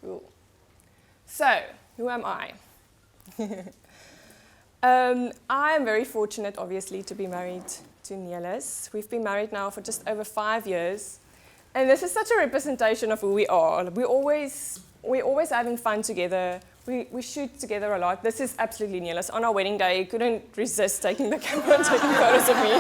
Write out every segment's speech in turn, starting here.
Cool. So, who am I? I am very fortunate, obviously, to be married to Niels. We've been married now for just over 5 years. And this is such a representation of who we are. We're always having fun together. We shoot together a lot. This is absolutely Niels. On our wedding day, he couldn't resist taking the camera and taking photos of me.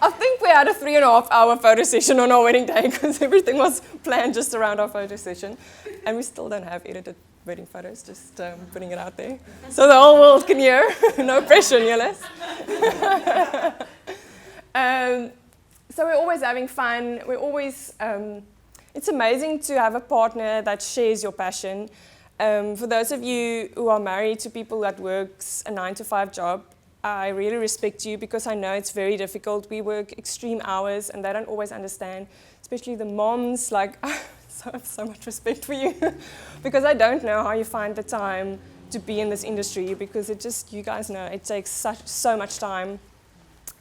I think we had a 3.5-hour photo session on our wedding day because everything was planned just around our photo session. And we still don't have edited wedding photos, just putting it out there. So the whole world can hear. No pressure, Niels. So we're always having fun. We're always, it's amazing to have a partner that shares your passion. For those of you who are married to people that works a 9-to-5 job, I really respect you because I know it's very difficult. We work extreme hours and they don't always understand, especially the moms. Like, I have so much respect for you because I don't know how you find the time to be in this industry because it just, you guys know, it takes so much time.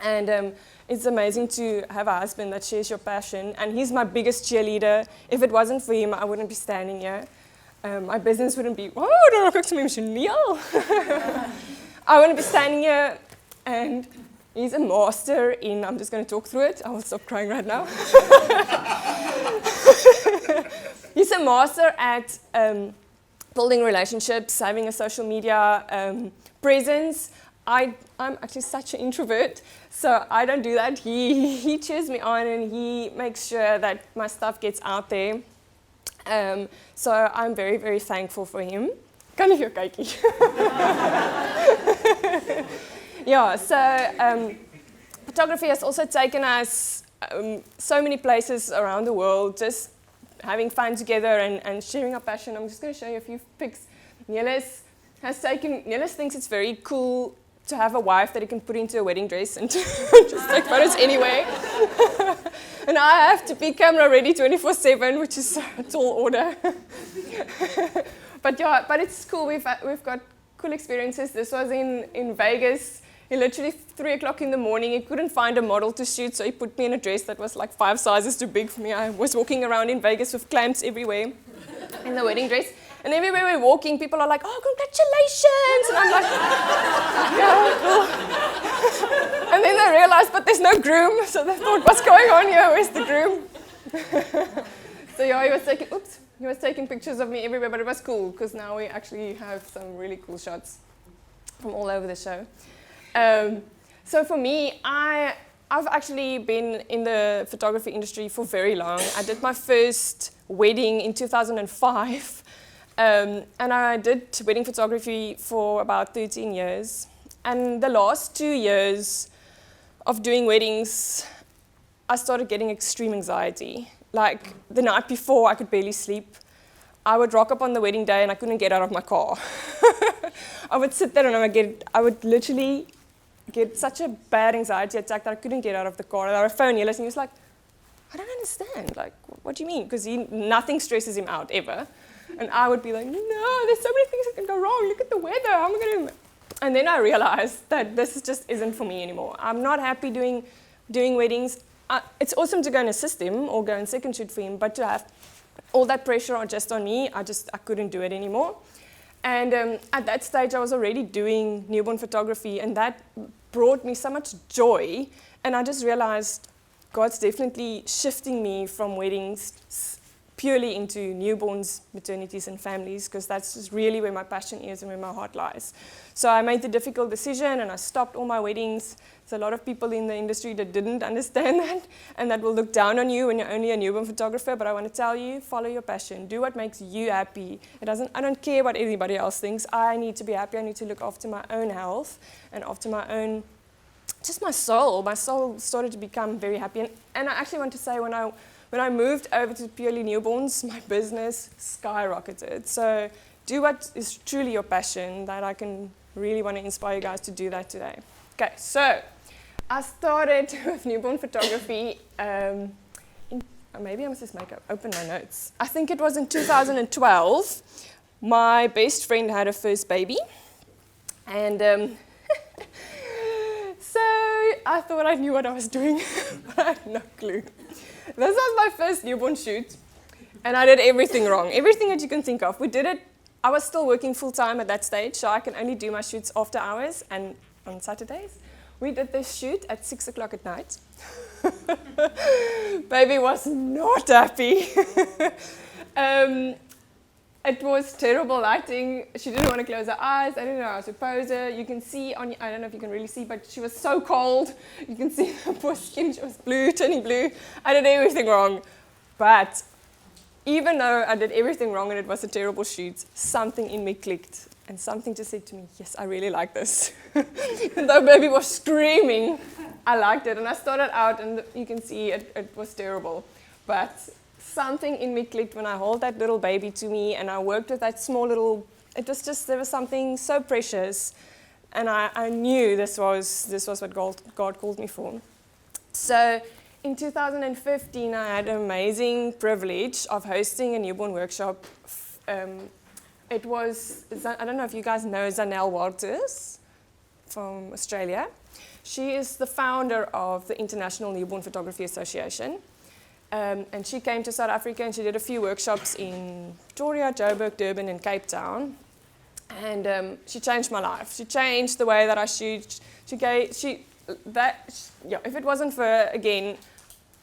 And it's amazing to have a husband that shares your passion. And he's my biggest cheerleader. If it wasn't for him, I wouldn't be standing here. My business wouldn't be, oh, don't look to me, Neil. I wouldn't be standing here. And he's a master in, I'm just going to talk through it. I will stop crying right now. He's a master at building relationships, having a social media presence. I'm actually such an introvert, so I don't do that. He cheers me on and he makes sure that my stuff gets out there. So I'm very, very thankful for him. Kan jy vir kykie? Yeah, so photography has also taken us so many places around the world, just having fun together and sharing our passion. I'm just going to show you a few pics. Niels thinks it's very cool to have a wife that he can put into a wedding dress and just take photos anyway. And I have to be camera ready 24/7, which is a tall order. But yeah, but it's cool. We've got cool experiences. This was in Vegas. He literally 3 o'clock in the morning, he couldn't find a model to shoot, so he put me in a dress that was like 5 sizes too big for me. I was walking around in Vegas with clamps everywhere in the wedding dress. And everywhere we're walking, people are like, oh, congratulations! And I'm like, yeah, cool. And then they realized, but there's no groom. So they thought, what's going on here? Where's the groom? So yeah, he was taking pictures of me everywhere, but it was cool because now we actually have some really cool shots from all over the show. So for me, I've actually been in the photography industry for very long. I did my first wedding in 2005. And I did wedding photography for about 13 years. And the last 2 years of doing weddings, I started getting extreme anxiety. Like the night before, I could barely sleep. I would rock up on the wedding day and I couldn't get out of my car. I would sit there and I would literally get such a bad anxiety attack that I couldn't get out of the car. And I would phone Niels and he was like, I don't understand. Like, what do you mean? Because nothing stresses him out ever. And I would be like, no, there's so many things that can go wrong. Look at the weather. How am I going to? And then I realized that this just isn't for me anymore. I'm not happy doing weddings. It's awesome to go and assist him or go and second shoot for him, but to have all that pressure just on me, I couldn't do it anymore. And at that stage, I was already doing newborn photography, and that brought me so much joy. And I just realized God's definitely shifting me from weddings purely into newborns, maternities, and families, because that's just really where my passion is and where my heart lies. So I made the difficult decision, and I stopped all my weddings. There's a lot of people in the industry that didn't understand that, and that will look down on you when you're only a newborn photographer, but I want to tell you, follow your passion. Do what makes you happy. I don't care what anybody else thinks. I need to be happy. I need to look after my own health and after my own, just my soul. My soul started to become very happy. And I actually want to say when I moved over to purely newborns, my business skyrocketed. So do what is truly your passion. That I can really want to inspire you guys to do that today. Okay, so I started with newborn photography. Maybe I must just open my notes. I think it was in 2012. My best friend had her first baby. And so I thought I knew what I was doing, but I had no clue. This was my first newborn shoot. And I did everything wrong, everything that you can think of. We did it. I was still working full-time at that stage, so I can only do my shoots after hours and on Saturdays. We did this shoot at 6 o'clock at night. Baby was not happy. It was terrible lighting. She didn't want to close her eyes. I didn't know how to pose her. You can see on, I don't know if you can really see, but she was so cold. You can see her poor skin. She was blue, turning blue. I did everything wrong. But even though I did everything wrong and it was a terrible shoot, something in me clicked. And something just said to me, yes, I really like this. And though baby was screaming, I liked it. And I started out, and you can see it was terrible. But something in me clicked when I held that little baby to me, and I worked with that small little, it was just, there was something so precious. And I knew this was what God called me for. So in 2015, I had an amazing privilege of hosting a newborn workshop. It was, I don't know if you guys know Zanelle Walters from Australia. She is the founder of the International Newborn Photography Association. And she came to South Africa and she did a few workshops in Pretoria, Joburg, Durban, and Cape Town. And she changed my life. She changed the way that I shoot. If it wasn't for her, again,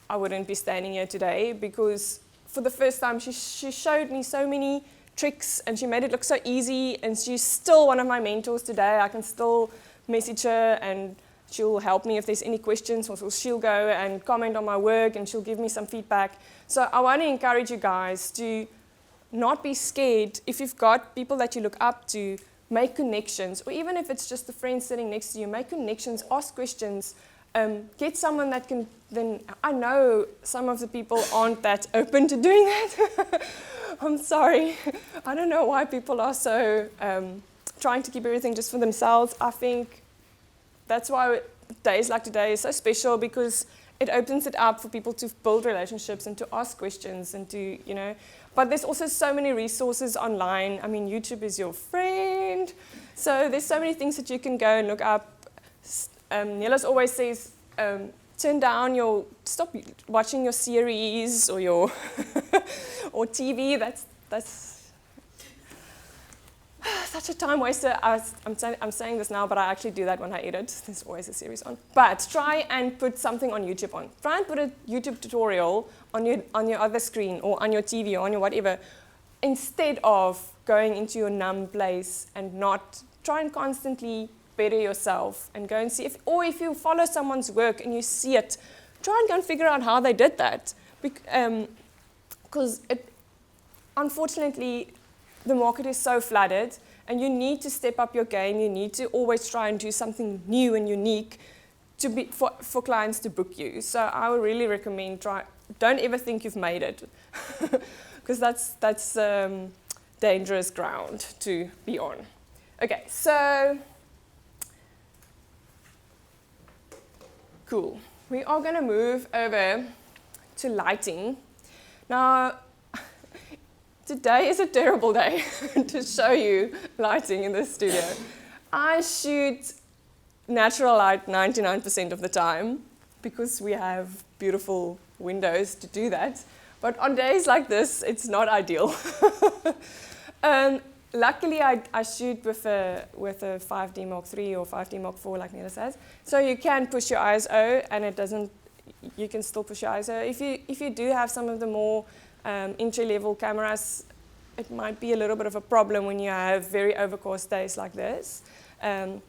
I wouldn't be standing here today, because for the first time she showed me so many tricks and she made it look so easy, and she's still one of my mentors today. I can still message her and she'll help me if there's any questions, or she'll go and comment on my work and she'll give me some feedback. So I want to encourage you guys to not be scared. If you've got people that you look up to, make connections, or even if it's just a friend sitting next to you, make connections, ask questions, get someone that can then, I know some of the people aren't that open to doing that. I'm sorry. I don't know why people are so trying to keep everything just for themselves. I think that's why days like today is so special, because it opens it up for people to build relationships and to ask questions and to, but there's also so many resources online. I mean, YouTube is your friend. So there's so many things that you can go and look up. Niels always says, stop watching your series or your or TV. That's such a time waster. I'm saying this now, but I actually do that when I edit. There's always a series on. But try and put something on YouTube on. Try and put a YouTube tutorial on your other screen or on your TV or on your whatever, instead of going into your numb place and not try and constantly better yourself and go and see if you follow someone's work and you see it, try and go and figure out how they did that. Because unfortunately, the market is so flooded, and you need to step up your game. You need to always try and do something new and unique for clients to book you. So I would really recommend don't ever think you've made it, because that's dangerous ground to be on. Okay, so cool. We are going to move over to lighting. Now, today is a terrible day to show you lighting in this studio. I shoot natural light 99% of the time because we have beautiful windows to do that. But on days like this, it's not ideal. Luckily, I shoot with a 5D Mark III or 5D Mark IV, like Nina says. So you can push your ISO, and you can still push your ISO. If you do have some of the more entry-level cameras, it might be a little bit of a problem when you have very overcast days like this. But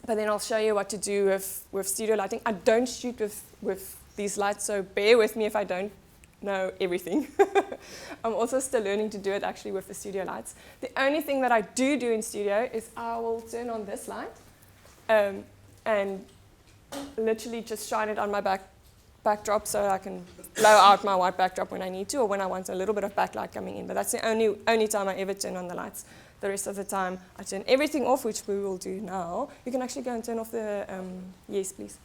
then I'll show you what to do with studio lighting. I don't shoot with these lights, so bear with me if I don't know everything. I'm also still learning to do it actually with the studio lights. The only thing that I do in studio is I will turn on this light and literally just shine it on my backdrop so I can blow out my white backdrop when I need to, or when I want a little bit of backlight coming in. But that's the only time I ever turn on the lights. The rest of the time I turn everything off, which we will do now. You can actually go and turn off the, yes please,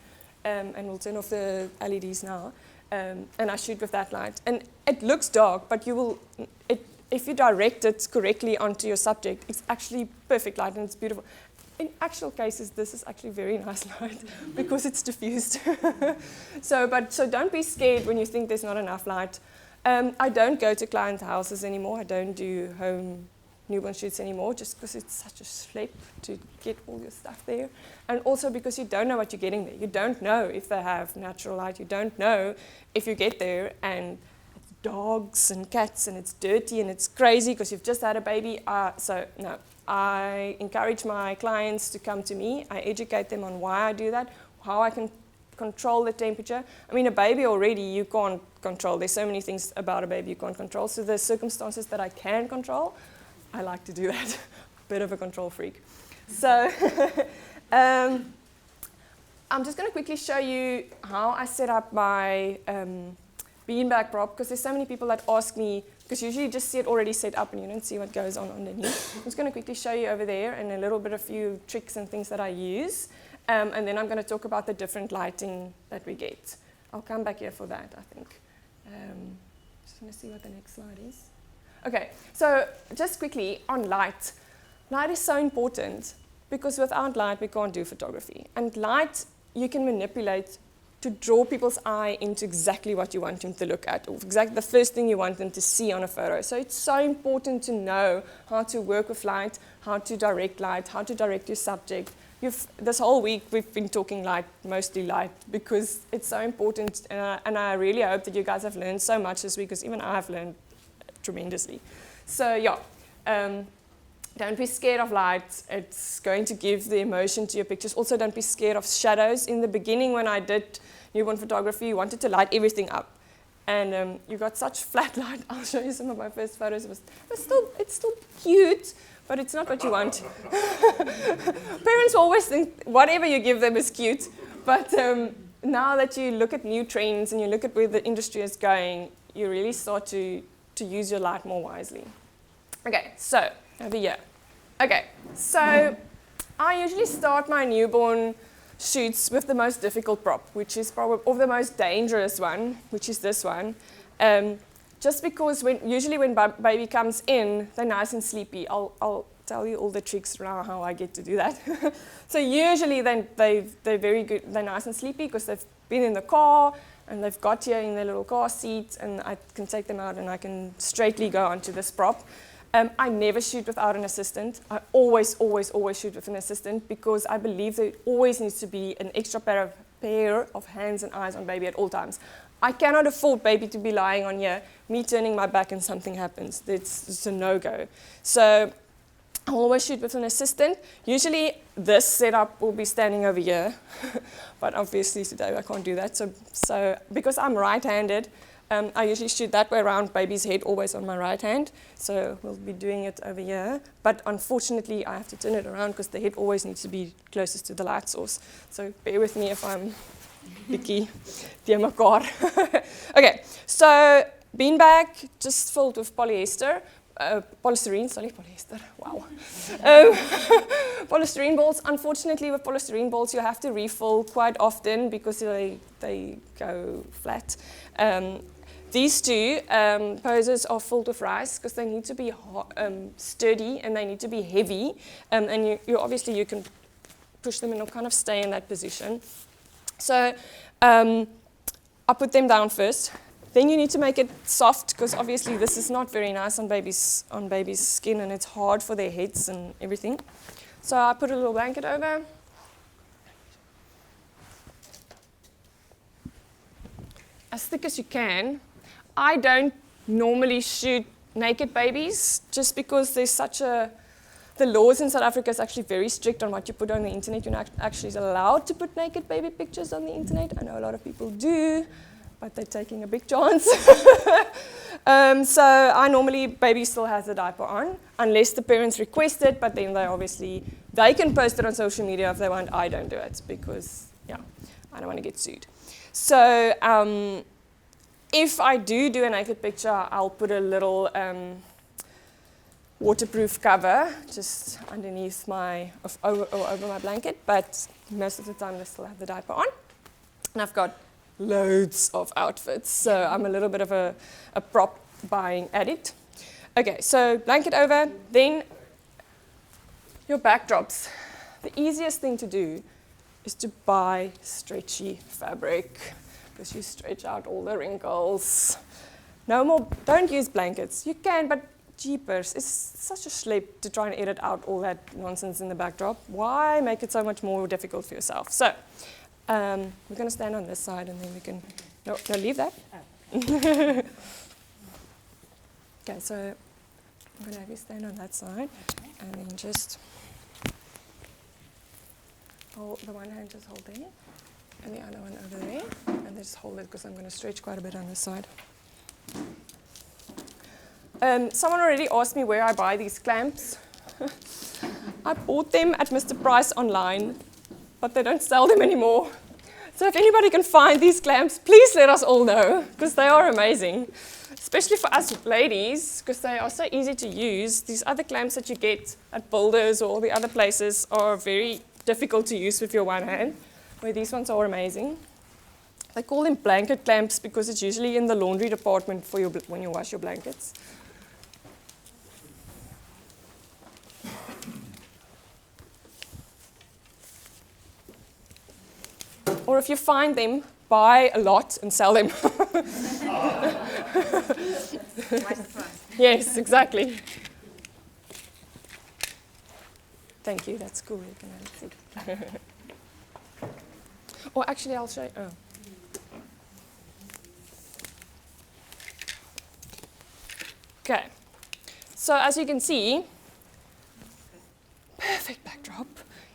and we'll turn off the LEDs now. And I shoot with that light. And it looks dark, but if you direct it correctly onto your subject, it's actually perfect light and it's beautiful. In actual cases, this is actually very nice light because it's diffused. So don't be scared when you think there's not enough light. I don't go to client houses anymore. I don't do home newborn shoots anymore, just because it's such a schlep to get all your stuff there. And also because you don't know what you're getting there. You don't know if they have natural light. You don't know if you get there and it's dogs and cats and it's dirty and it's crazy because you've just had a baby. So no, I encourage my clients to come to me. I educate them on why I do that, how I can control the temperature. I mean, a baby already you can't control. There's so many things about a baby you can't control. So the circumstances that I can control, I like to do that. Bit of a control freak. So I'm just going to quickly show you how I set up my beanbag prop, because there's so many people that ask me, because usually you just see it already set up and you don't see what goes on underneath. I'm just going to quickly show you over there and a little bit of few tricks and things that I use. And then I'm going to talk about the different lighting that we get. I'll come back here for that, I think. Just going to see what the next slide is. Okay, so just quickly on light. Light is so important because without light we can't do photography. And light you can manipulate to draw people's eye into exactly what you want them to look at, or exactly the first thing you want them to see on a photo. So it's so important to know how to work with light, how to direct light, how to direct your subject. This whole week we've been talking light, mostly light, because it's so important, and I really hope that you guys have learned so much this week, because even I have learned tremendously. So yeah, don't be scared of light. It's going to give the emotion to your pictures. Also, don't be scared of shadows. In the beginning, when I did newborn photography, you wanted to light everything up, and you got such flat light. I'll show you some of my first photos. It's still cute, but it's not what you want. Parents always think whatever you give them is cute, but now that you look at new trends and you look at where the industry is going, you really start to use your light more wisely. Okay, so over here. Okay, so I usually start my newborn shoots with the most difficult prop, which is probably, or the most dangerous one, which is this one. Just because usually when baby comes in, they're nice and sleepy. I'll tell you all the tricks around how I get to do that. So usually then they're very good. They're nice and sleepy because they've been in the car and they've got here in their little car seat, and I can take them out and I can straightly go onto this prop. I never shoot without an assistant. I always shoot with an assistant, because I believe there always needs to be an extra pair of hands and eyes on baby at all times. I cannot afford baby to be lying on here, me turning my back and something happens. It's a no-go. So I always shoot with an assistant. Usually this setup will be standing over here, but obviously today I can't do that. So because I'm right-handed, I usually shoot that way around, baby's head always on my right hand. So we'll be doing it over here. But unfortunately, I have to turn it around because the head always needs to be closest to the light source. So bear with me if I'm picky. Dear mekaar. Okay, so beanbag just filled with polyester. Polystyrene, sorry, polyester, wow. Polystyrene balls. Unfortunately, with polystyrene balls, you have to refill quite often because they go flat. These two poses are filled with rice because they need to be sturdy and they need to be heavy. And you obviously you can push them and they'll kind of stay in that position. So I'll put them down first. Then you need to make it soft, because obviously this is not very nice on baby's skin, and it's hard for their heads and everything. So I put a little blanket over. As thick as you can. I don't normally shoot naked babies, just because there's the laws in South Africa is actually very strict on what you put on the internet. You're not actually allowed to put naked baby pictures on the internet. I know a lot of people do, but they're taking a big chance. So I normally, baby still has the diaper on, unless the parents request it, but then they can post it on social media if they want. I don't do it because, yeah, I don't want to get sued. So if I do a naked picture, I'll put a little waterproof cover just underneath over my blanket, but most of the time they still have the diaper on. And I've got loads of outfits, so I'm a little bit of a prop buying addict. Okay, so blanket over, then your backdrops. The easiest thing to do is to buy stretchy fabric, because you stretch out all the wrinkles. No more, don't use blankets. You can, but jeepers, it's such a schlep to try and edit out all that nonsense in the backdrop. Why make it so much more difficult for yourself? So, we're going to stand on this side and then we can, no, leave that. Okay, so I'm going to have you stand on that side and then just hold the one hand, just hold there, and the other one over there, and just hold it because I'm going to stretch quite a bit on this side. Someone already asked me where I buy these clamps. I bought them at Mr. Price online, but they don't sell them anymore. So if anybody can find these clamps, please let us all know, because they are amazing, especially for us ladies, because they are so easy to use. These other clamps that you get at Builders or all the other places are very difficult to use with your one hand, where these ones are amazing. They call them blanket clamps because it's usually in the laundry department for your when you wash your blankets. Or if you find them, buy a lot and sell them. Yes, exactly. Thank you, that's cool. You can have it. Or actually, I'll show you. Oh. Okay, so as you can see, perfect backdrop.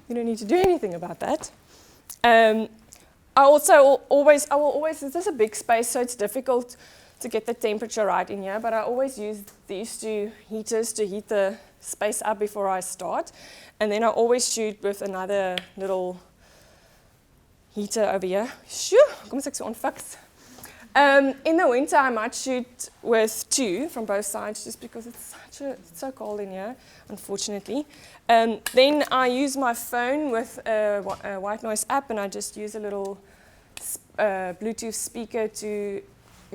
You don't need to do anything about that. I will always, this is a big space, so it's difficult to get the temperature right in here, but I always use these two heaters to heat the space up before I start. And then I always shoot with another little heater over here. Shoo, kom as ek so onfiks. In the winter, I might shoot with two from both sides just because it's so cold in here, unfortunately. Then I use my phone with a white noise app, and I just use a little Bluetooth speaker to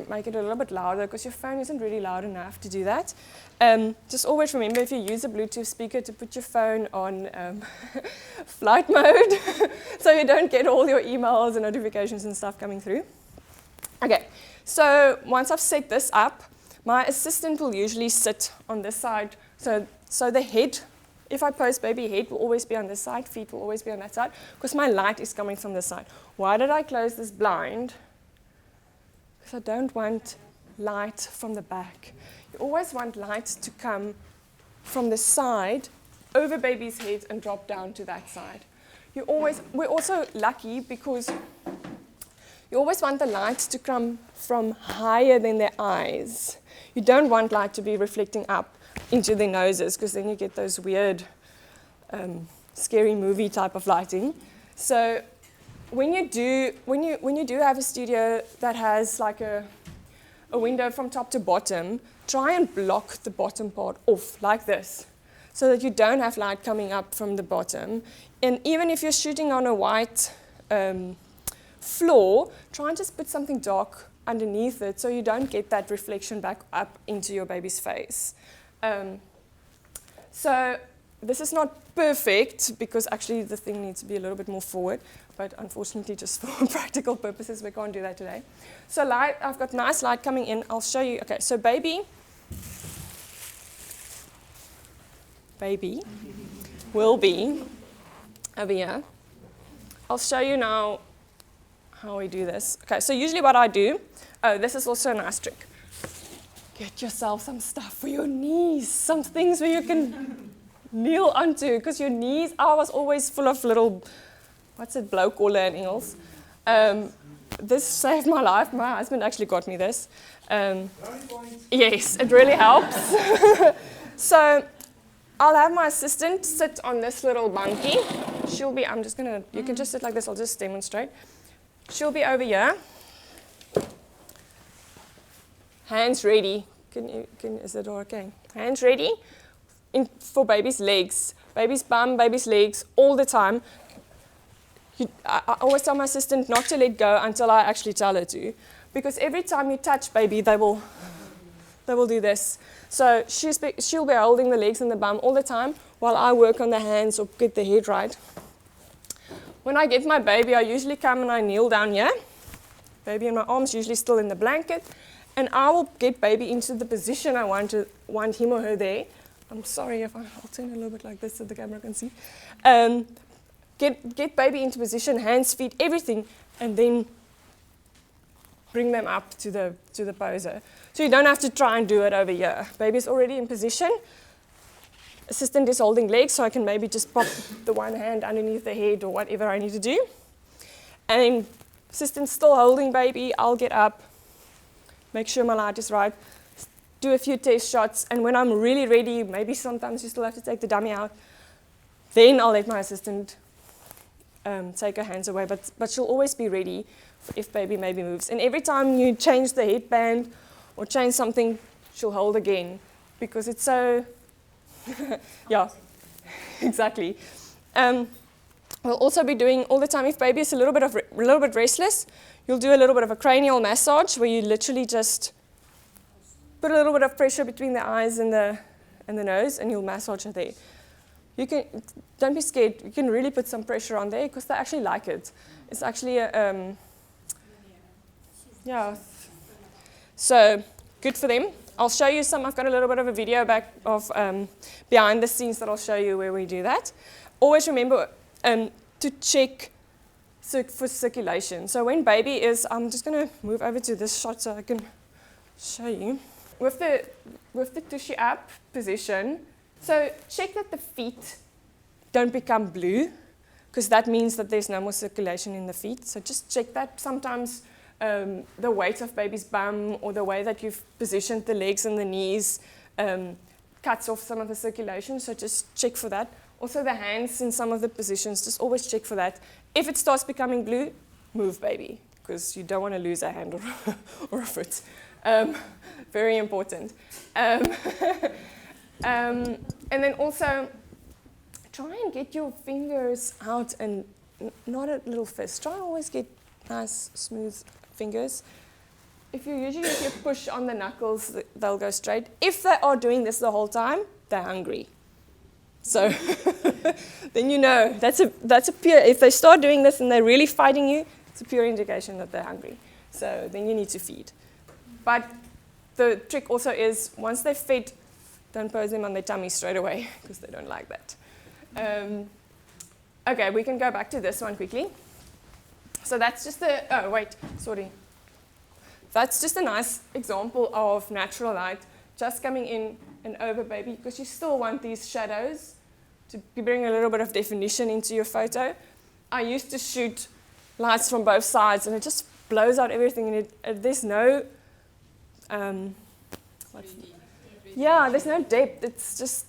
make it a little bit louder because your phone isn't really loud enough to do that. Just always remember, if you use a Bluetooth speaker, to put your phone on flight mode so you don't get all your emails and notifications and stuff coming through. Okay, so once I've set this up, my assistant will usually sit on this side. So the head, if I post baby, head will always be on this side, feet will always be on that side, because my light is coming from this side. Why did I close this blind? Because I don't want light from the back. You always want light to come from the side, over baby's head, and drop down to that side. We're also lucky because you always want the light to come from higher than their eyes. You don't want light to be reflecting up into their noses, because then you get those weird, scary movie type of lighting. So when you do have a studio that has like a window from top to bottom, try and block the bottom part off like this, so that you don't have light coming up from the bottom. And even if you're shooting on a white floor, try and just put something dark underneath it so you don't get that reflection back up into your baby's face. So this is not perfect because actually the thing needs to be a little bit more forward, but unfortunately just for practical purposes we can't do that today. So light, I've got nice light coming in. I'll show you. Okay, so baby will be over here. I'll show you now how we do this. Okay, so usually what I do, this is also a nice trick. Get yourself some stuff for your knees, some things where you can kneel onto, because your knees, I was always full of little, what's it, blowkolle in Engels. This saved my life. My husband actually got me this. Yes, it really helps. So I'll have my assistant sit on this little bunkie. She'll be, you can just sit like this, I'll just demonstrate. She'll be over here. Hands ready. Is it okay? Hands ready for baby's legs. Baby's bum, baby's legs, all the time. I always tell my assistant not to let go until I actually tell her to. Because every time you touch baby, they will do this. So she'll be holding the legs and the bum all the time while I work on the hands or get the head right. When I get my baby, I usually come and I kneel down here. Baby and my arms usually still in the blanket. and I will get baby into the position I want him or her there. I'm sorry if I'll turn a little bit like this so the camera can see. Get baby into position, hands, feet, everything, and then bring them up to the poser. So you don't have to try and do it over here. Baby's already in position. Assistant is holding legs, so I can maybe just pop the one hand underneath the head or whatever I need to do. And then assistant's still holding baby. I'll get up, make sure my light is right, do a few test shots, and when I'm really ready, maybe sometimes you still have to take the dummy out, then I'll let my assistant take her hands away, but she'll always be ready if baby maybe moves. And every time you change the headband or change something, she'll hold again, because it's so, yeah, exactly. We'll also be doing all the time, if baby is a little bit restless, you'll do a little bit of a cranial massage where you literally just put a little bit of pressure between the eyes and the nose, and you'll massage her there. Don't be scared. You can really put some pressure on there because they actually like it. It's actually yeah. So good for them. I'll show you some. I've got a little bit of a video back of behind the scenes that I'll show you where we do that. Always remember to check for circulation. So when baby is, I'm just going to move over to this shot so I can show you. With the tushy up position, so check that the feet don't become blue, because that means that there's no more circulation in the feet. So just check that. Sometimes the weight of baby's bum or the way that you've positioned the legs and the knees cuts off some of the circulation, so just check for that. Also the hands in some of the positions, just always check for that. If it starts becoming blue, move baby, because you don't want to lose a hand or a foot. Very important. And then also, try and get your fingers out and not a little fist. Try and always get nice, smooth fingers. If you push on the knuckles, they'll go straight. If they are doing this the whole time, they're hungry. So then you know, that's a pure, if they start doing this and they're really fighting you, it's a pure indication that they're hungry. So then you need to feed. But the trick also is, once they're fed, don't pose them on their tummy straight away, because they don't like that. Okay, we can go back to this one quickly. So that's just That's just a nice example of natural light just coming in and over baby, because you still want these shadows to bring a little bit of definition into your photo. I used to shoot lights from both sides, and it just blows out everything, and there's no there's no depth. It's just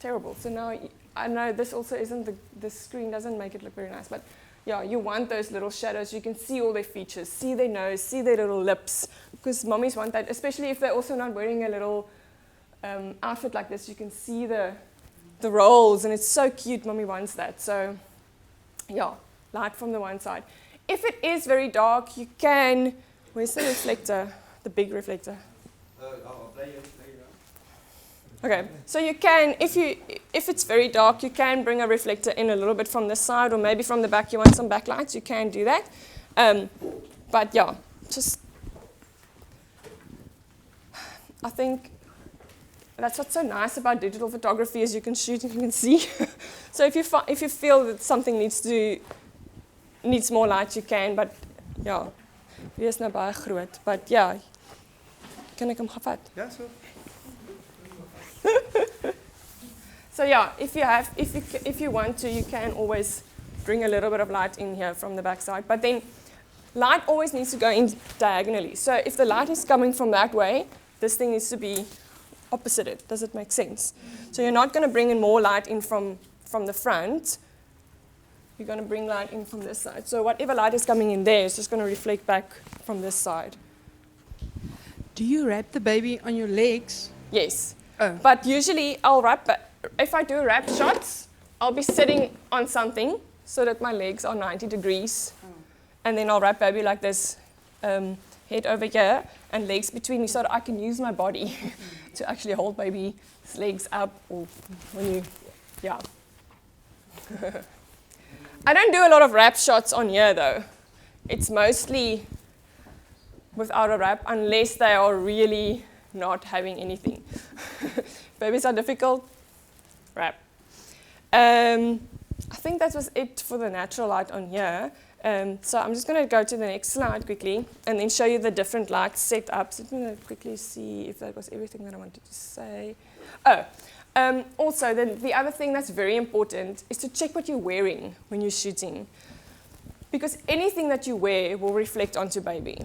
terrible. So now I know this also isn't the screen doesn't make it look very nice, but yeah, you want those little shadows. You can see all their features, see their nose, see their little lips, because mommies want that, especially if they're also not wearing a little outfit like this. You can see the rolls, and it's so cute. Mommy wants that. So yeah, light from the one side. If it is very dark, you can. Where's the reflector? The big reflector. Okay, so you can, if it's very dark, you can bring a reflector in a little bit from this side, or maybe from the back. You want some backlights, you can do that. But yeah, I think that's what's so nice about digital photography, is you can shoot and you can see. So if you feel that something needs more light, you can. But yeah, wees nou baie groot. But yeah, kan ek hom gevat? Ja, so. So yeah, if you want to, you can always bring a little bit of light in here from the back side. But then light always needs to go in diagonally. So if the light is coming from that way, this thing needs to be opposite. Does it make sense? So you're not going to bring in more light in from the front. You're going to bring light in from this side. So whatever light is coming in there is just going to reflect back from this side. Do you wrap the baby on your legs? Yes. Oh. But usually I'll wrap, if I do wrap shots, I'll be sitting on something so that my legs are 90 degrees. Oh. And then I'll wrap baby like this, head over here and legs between me, so that I can use my body to actually hold baby's legs up. Or when you, yeah. I don't do a lot of wrap shots on here though. It's mostly without a wrap unless they are really not having anything. Babies are difficult, wrap. I think that was it for the natural light on here. So I'm just going to go to the next slide quickly and then show you the different light setups. I'm going to quickly see if that was everything that I wanted to say. Also, the other thing that's very important is to check what you're wearing when you're shooting. Because anything that you wear will reflect onto baby.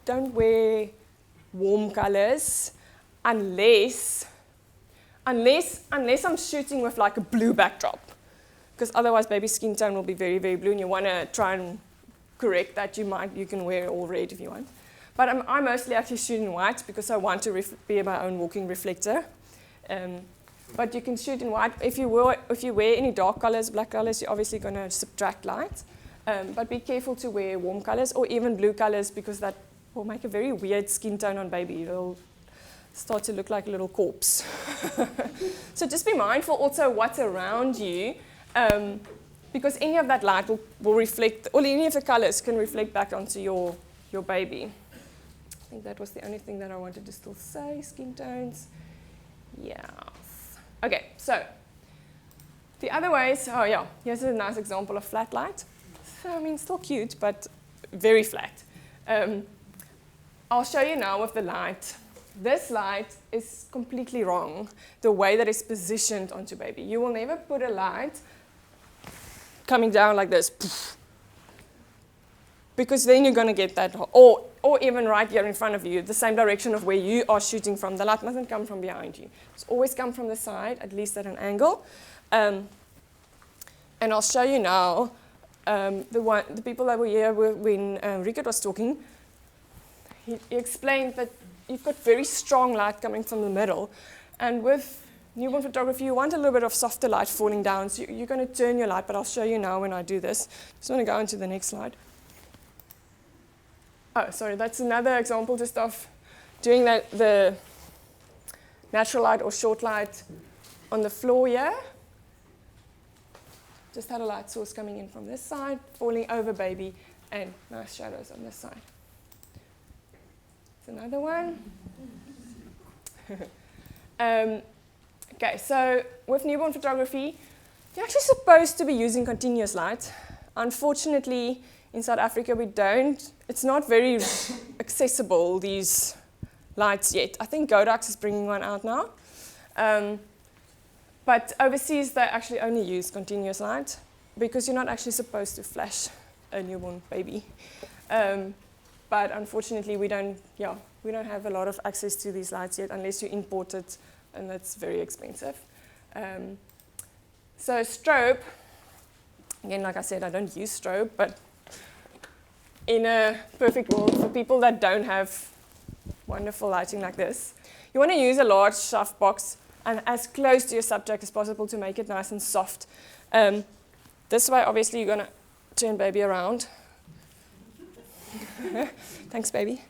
Don't wear warm colors unless I'm shooting with like a blue backdrop. Because otherwise baby's skin tone will be very, very blue and you want to try and correct that. You can wear all red if you want. But I mostly actually shoot in white because I want to be my own walking reflector. But you can shoot in white. If you wear any dark colors, black colors, you're obviously going to subtract light. But be careful to wear warm colors or even blue colors because that will make a very weird skin tone on baby. It'll start to look like a little corpse. So just be mindful also what's around you because any of that light will reflect, or any of the colors can reflect back onto your baby. I think that was the only thing that I wanted to still say, skin tones. Yeah. Okay, so the other ways, here's a nice example of flat light. So, I mean, still cute, but very flat. I'll show you now with the light. This light is completely wrong, the way that it's positioned onto baby. You will never put a light coming down like this, poof, because then you're going to get that, or even right here in front of you, the same direction of where you are shooting from. The light mustn't come from behind you. It's always come from the side, at least at an angle. And I'll show you now, the people that were here when Rickard was talking, he explained that you've got very strong light coming from the middle. And with newborn photography, you want a little bit of softer light falling down. So you're going to turn your light, but I'll show you now when I do this. Just want to go on to the next slide. Oh, sorry, that's another example just of doing the natural light or short light on the floor here. Just had a light source coming in from this side, falling over baby, and nice shadows on this side. It's another one. Okay, so with newborn photography, you're actually supposed to be using continuous light. Unfortunately, in South Africa, we don't. It's not very accessible, these lights yet. I think Godax is bringing one out now. But overseas, they actually only use continuous light because you're not actually supposed to flash a newborn baby. But unfortunately, we don't have a lot of access to these lights yet unless you import it, and that's very expensive. So strobe, again, like I said, I don't use strobe, but in a perfect world, for people that don't have wonderful lighting like this, you want to use a large soft box and as close to your subject as possible to make it nice and soft. This way, obviously, you're going to turn baby around. Thanks, baby.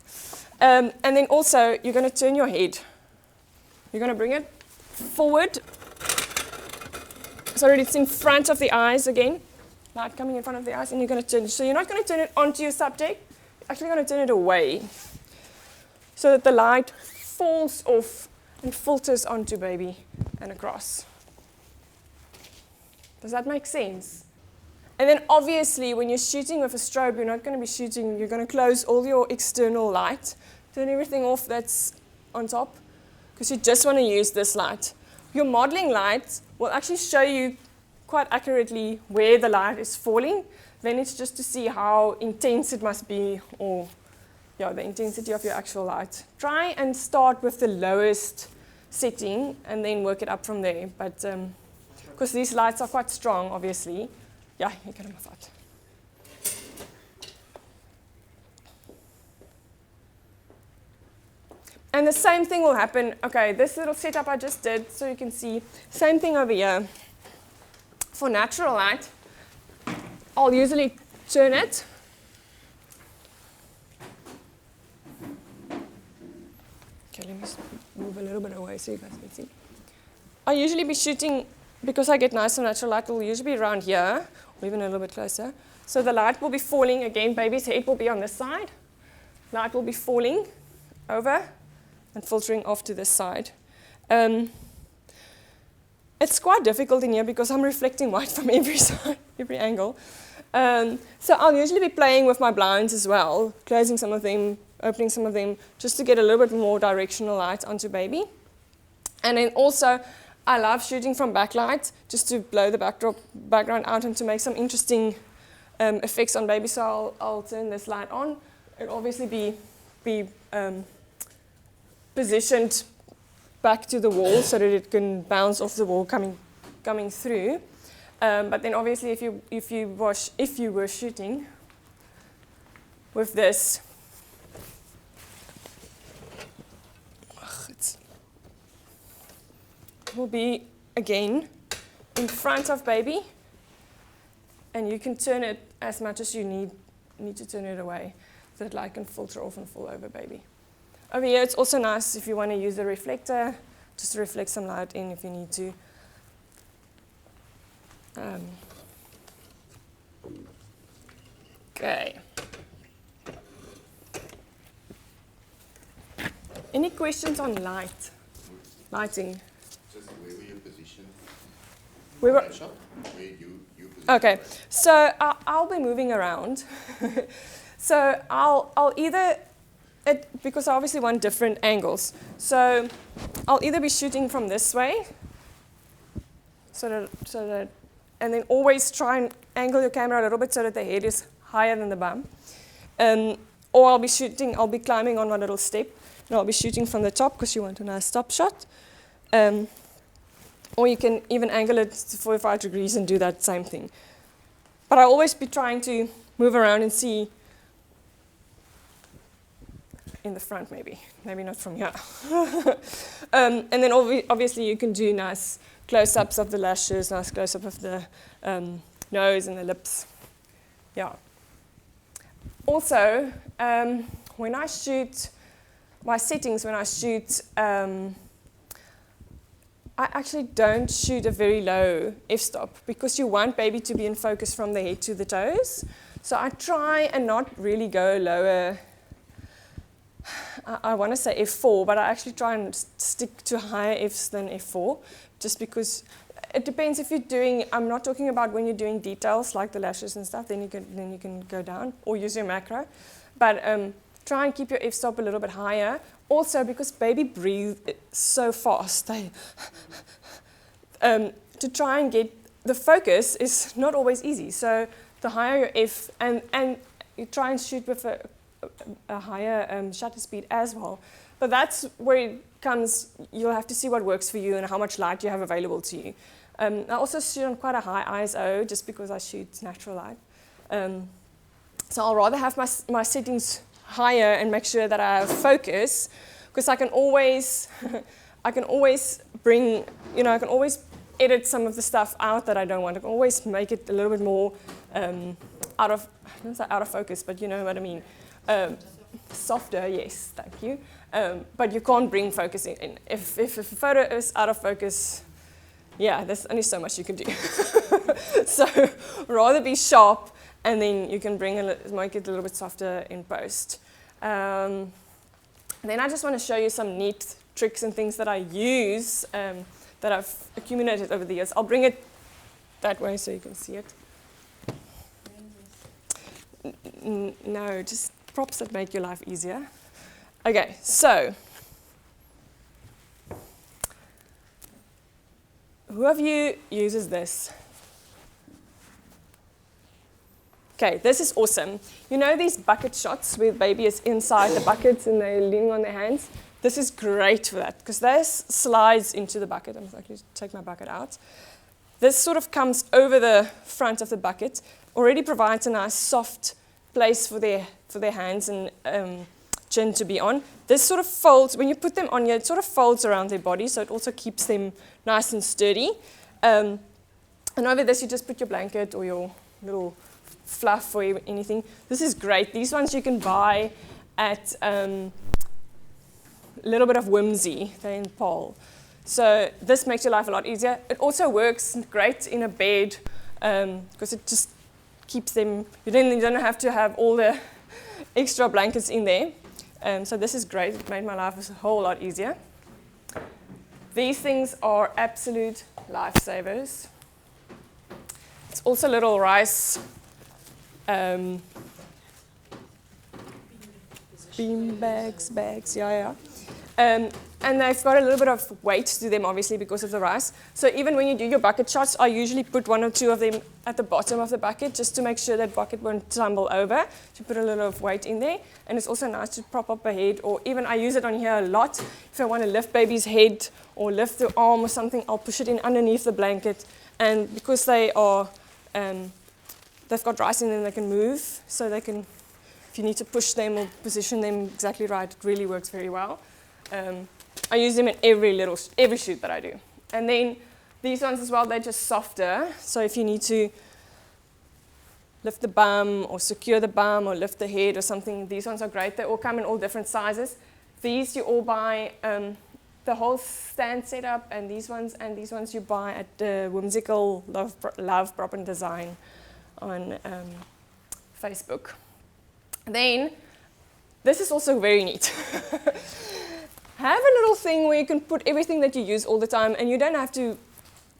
And then also, you're going to turn your head. You're going to bring it forward so that it's in front of the eyes again. Light coming in front of the eyes, and you're going to turn. So you're not going to turn it onto your subject. You're actually going to turn it away so that the light falls off and filters onto baby and across. Does that make sense? And then obviously when you're shooting with a strobe, you're not going to be shooting, you're going to close all your external light, turn everything off that's on top, because you just want to use this light. Your modeling light will actually show you quite accurately where the light is falling. Then it's just to see how intense it must be, or the intensity of your actual light. Try and start with the lowest setting and then work it up from there. But because these lights are quite strong, obviously. Yeah, you can have my thought. And the same thing will happen. Okay, this little setup I just did, so you can see, same thing over here. For natural light, I'll usually turn it. Okay, let me move a little bit away so you guys can see. I'll usually be shooting because I get nice and natural light, will usually be around here, or even a little bit closer. So the light will be falling, again, baby's head will be on this side. Light will be falling over and filtering off to this side. It's quite difficult in here because I'm reflecting light from every side, every angle. So I'll usually be playing with my blinds as well, closing some of them, opening some of them, just to get a little bit more directional light onto baby. And then also, I love shooting from backlight, just to blow the background out and to make some interesting effects on baby. So I'll turn this light on. It'll obviously be positioned back to the wall so that it can bounce off the wall coming through. But then obviously if you were shooting with this, it will be again in front of baby, and you can turn it as much as you need to turn it away so that light can filter off and fall over baby. Over here, it's also nice if you want to use the reflector, just to reflect some light in if you need to. Okay. Any questions on lighting? Just where were you positioned? We were. Where you positioned? Okay, so I'll be moving around. So I'll either, because I obviously want different angles, so I'll either be shooting from this way, so that, and then always try and angle your camera a little bit so that the head is higher than the bum. Or I'll be climbing on one little step, and I'll be shooting from the top because you want a nice top shot. Or you can even angle it to 45 degrees and do that same thing. But I'll always be trying to move around and see in the front maybe not from here. And then obviously you can do nice close-ups of the lashes, nice close-up of the nose and the lips. Yeah. Also, when I shoot, my settings when I shoot, I actually don't shoot a very low f-stop because you want baby to be in focus from the head to the toes. So I try and not really go lower. I want to say f4, but I actually try and stick to higher f's than f4, just because it depends if you're doing, I'm not talking about when you're doing details like the lashes and stuff, then you can go down or use your macro. But try and keep your f-stop a little bit higher. Also, because baby breathe so fast, to try and get the focus is not always easy. So the higher your f, and you try and shoot with a higher shutter speed as well. But that's where it comes, you'll have to see what works for you and how much light you have available to you. I also shoot on quite a high ISO just because I shoot natural light. So I'll rather have my settings higher and make sure that I have focus, because I can always bring, I can always edit some of the stuff out that I don't want. I can always make it a little bit more out of focus, but you know what I mean. Softer, yes, thank you. But you can't bring focus in. If a photo is out of focus, yeah, there's only so much you can do. So rather be sharp, and then you can make it a little bit softer in post. Then I just want to show you some neat tricks and things that I use that I've accumulated over the years. I'll bring it that way so you can see it. No, just props that make your life easier. Okay, so who of you uses this? Okay, this is awesome. You know these bucket shots where the baby is inside the bucket and they're leaning on their hands? This is great for that because this slides into the bucket. I'm going to take my bucket out. This sort of comes over the front of the bucket, already provides a nice soft place for their hands and chin to be on. This sort of folds, when you put them on here, it sort of folds around their body, so it also keeps them nice and sturdy. And over this, you just put your blanket or your little fluff or anything. This is great. These ones you can buy at a little bit of whimsy. They're in Paul. So this makes your life a lot easier. It also works great in a bed because it just keeps them, you don't have to have all the extra blankets in there. So this is great. It made my life a whole lot easier. These things are absolute lifesavers. It's also little rice bean bags, yeah. And they've got a little bit of weight to them, obviously, because of the rice. So even when you do your bucket shots, I usually put 1 or 2 of them at the bottom of the bucket just to make sure that bucket won't tumble over, to put a little of weight in there. And it's also nice to prop up a head, or even I use it on here a lot. If I want to lift baby's head or lift the arm or something, I'll push it in underneath the blanket. And because they are, they've got rice in them, they can move, so they can, if you need to push them or position them exactly right, it really works very well. I use them in every shoot that I do. And then these ones as well, they're just softer. So if you need to lift the bum or secure the bum or lift the head or something, these ones are great. They all come in all different sizes. These you all buy, the whole stand setup, and these ones you buy at the Whimsical Love Prop and Design on Facebook. Then, this is also very neat. Have a little thing where you can put everything that you use all the time, and you don't have to,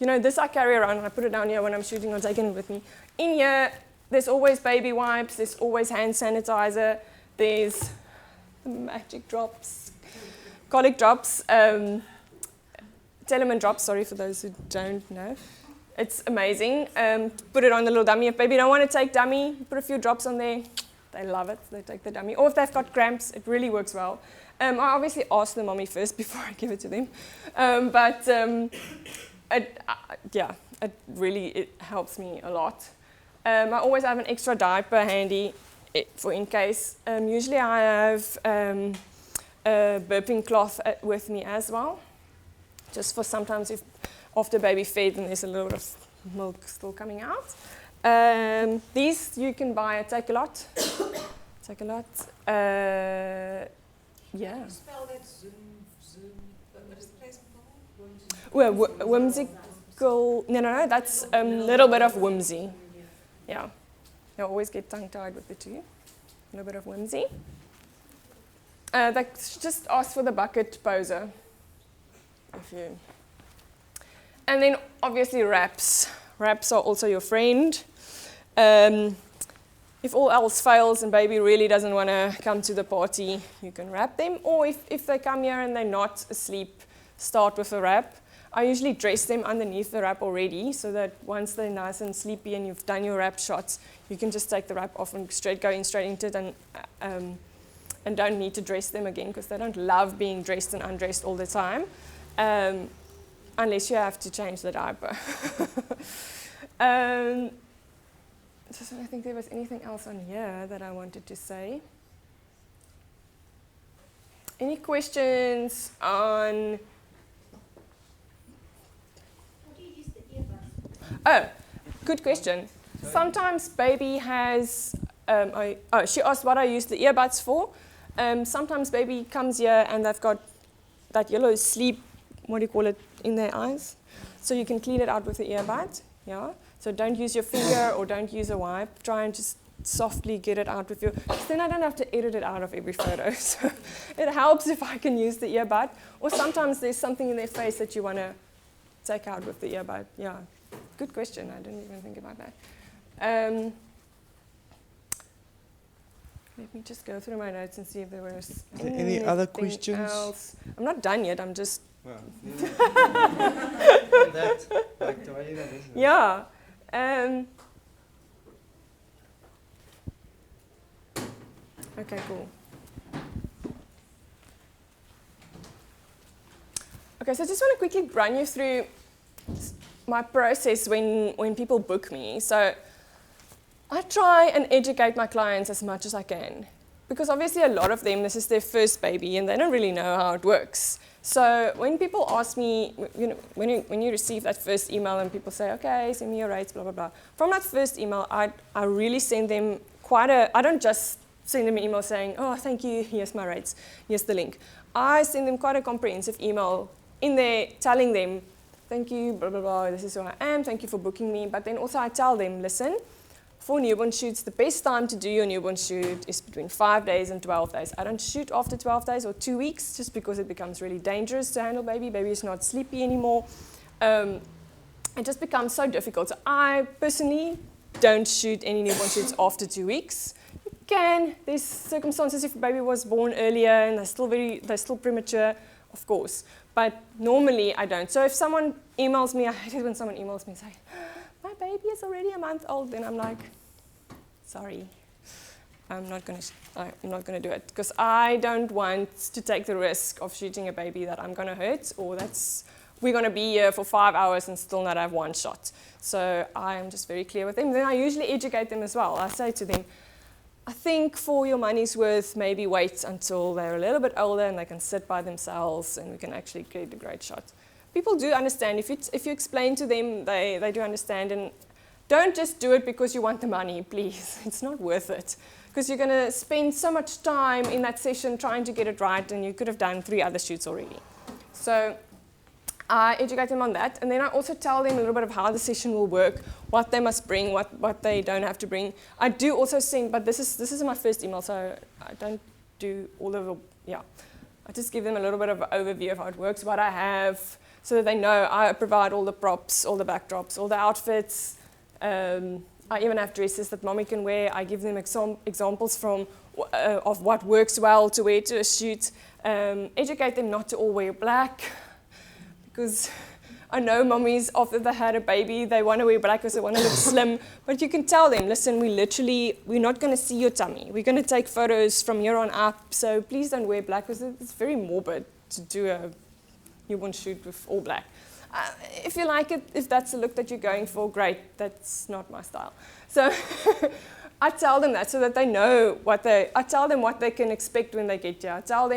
this I carry around, and I put it down here when I'm shooting or taking it with me. In here, there's always baby wipes, there's always hand sanitizer, there's the magic drops, colic drops, Telemann drops, sorry for those who don't know. It's amazing. Put it on the little dummy. If baby don't want to take dummy, put a few drops on there. They love it, they take the dummy. Or if they've got cramps, it really works well. I obviously ask the mommy first before I give it to them. It really helps me a lot. I always have an extra diaper handy for in case. Usually I have a burping cloth with me as well, just for sometimes if after baby fed and there's a little bit of milk still coming out. These you can buy at Take a Lot. Take a Lot. Yeah. How do you spell that? What is the place called? Well, whimsical. No. That's a little bit of whimsy. Yeah. I always get tongue-tied with the two. A little bit of whimsy. Just ask for the bucket poser. And then obviously wraps. Wraps are also your friend. If all else fails and baby really doesn't want to come to the party, you can wrap them. Or if they come here and they're not asleep, start with a wrap. I usually dress them underneath the wrap already, so that once they're nice and sleepy and you've done your wrap shots, you can just take the wrap off and go straight into it, and don't need to dress them again, because they don't love being dressed and undressed all the time, unless you have to change the diaper. Just I think there was anything else on here that I wanted to say. Any questions on? What do you use the earbuds? Oh, good question. Sometimes baby has. She asked what I use the earbuds for. Sometimes baby comes here and they've got that yellow sleep. What do you call it in their eyes? So you can clean it out with the earbud. Yeah. So don't use your finger or don't use a wipe. Try and just softly get it out with your, because then I don't have to edit it out of every photo. So it helps if I can use the earbud. Or sometimes there's something in their face that you want to take out with the earbud. Yeah, good question. I didn't even think about that. Let me just go through my notes and see if there was any other questions? Else. I'm not done yet. I'm just. Well, that, like, do I even listen? Yeah. Okay, cool. Okay, so I just want to quickly run you through my process when people book me. So I try and educate my clients as much as I can, because obviously a lot of them, this is their first baby and they don't really know how it works. So when people ask me, when you receive that first email and people say, okay, send me your rates, blah, blah, blah. From that first email, I really send them I don't just send them an email saying, oh, thank you, here's my rates, here's the link. I send them quite a comprehensive email in there telling them, thank you, blah, blah, blah, this is who I am, thank you for booking me. But then also I tell them, listen, for newborn shoots, the best time to do your newborn shoot is between 5 days and 12 days. I don't shoot after 12 days or 2 weeks just because it becomes really dangerous to handle baby. Baby is not sleepy anymore. It just becomes so difficult. So I personally don't shoot any newborn shoots after 2 weeks. You can. There's circumstances if a baby was born earlier and they're still premature, of course. But normally I don't. So if someone emails me, I hate it when someone emails me and say, my baby is already a month old, then I'm like, sorry, I'm not going to do it because I don't want to take the risk of shooting a baby that I'm going to hurt or we're going to be here for 5 hours and still not have one shot. So I am just very clear with them. Then I usually educate them as well. I say to them, I think for your money's worth, maybe wait until they're a little bit older and they can sit by themselves and we can actually get a great shot. People do understand. If you explain to them, they do understand. And don't just do it because you want the money, please. It's not worth it. Because you're going to spend so much time in that session trying to get it right, and you could have done 3 other shoots already. So I educate them on that. And then I also tell them a little bit of how the session will work, what they must bring, what they don't have to bring. I do also send, but this is my first email, so I don't do all of the, yeah. I just give them a little bit of an overview of how it works, what I have, so that they know I provide all the props, all the backdrops, all the outfits. I even have dresses that mommy can wear. I give them examples of what works well to wear to a shoot. Educate them not to all wear black, because I know mommies, after they had a baby, they want to wear black because they want to look slim. But you can tell them, listen, we're not going to see your tummy. We're going to take photos from here on up, so please don't wear black because it's very morbid to do a newborn shoot with all black. If you like it, if that's the look that you're going for, great. That's not my style. So I tell them that so that they know I tell them what they can expect when they get here. I tell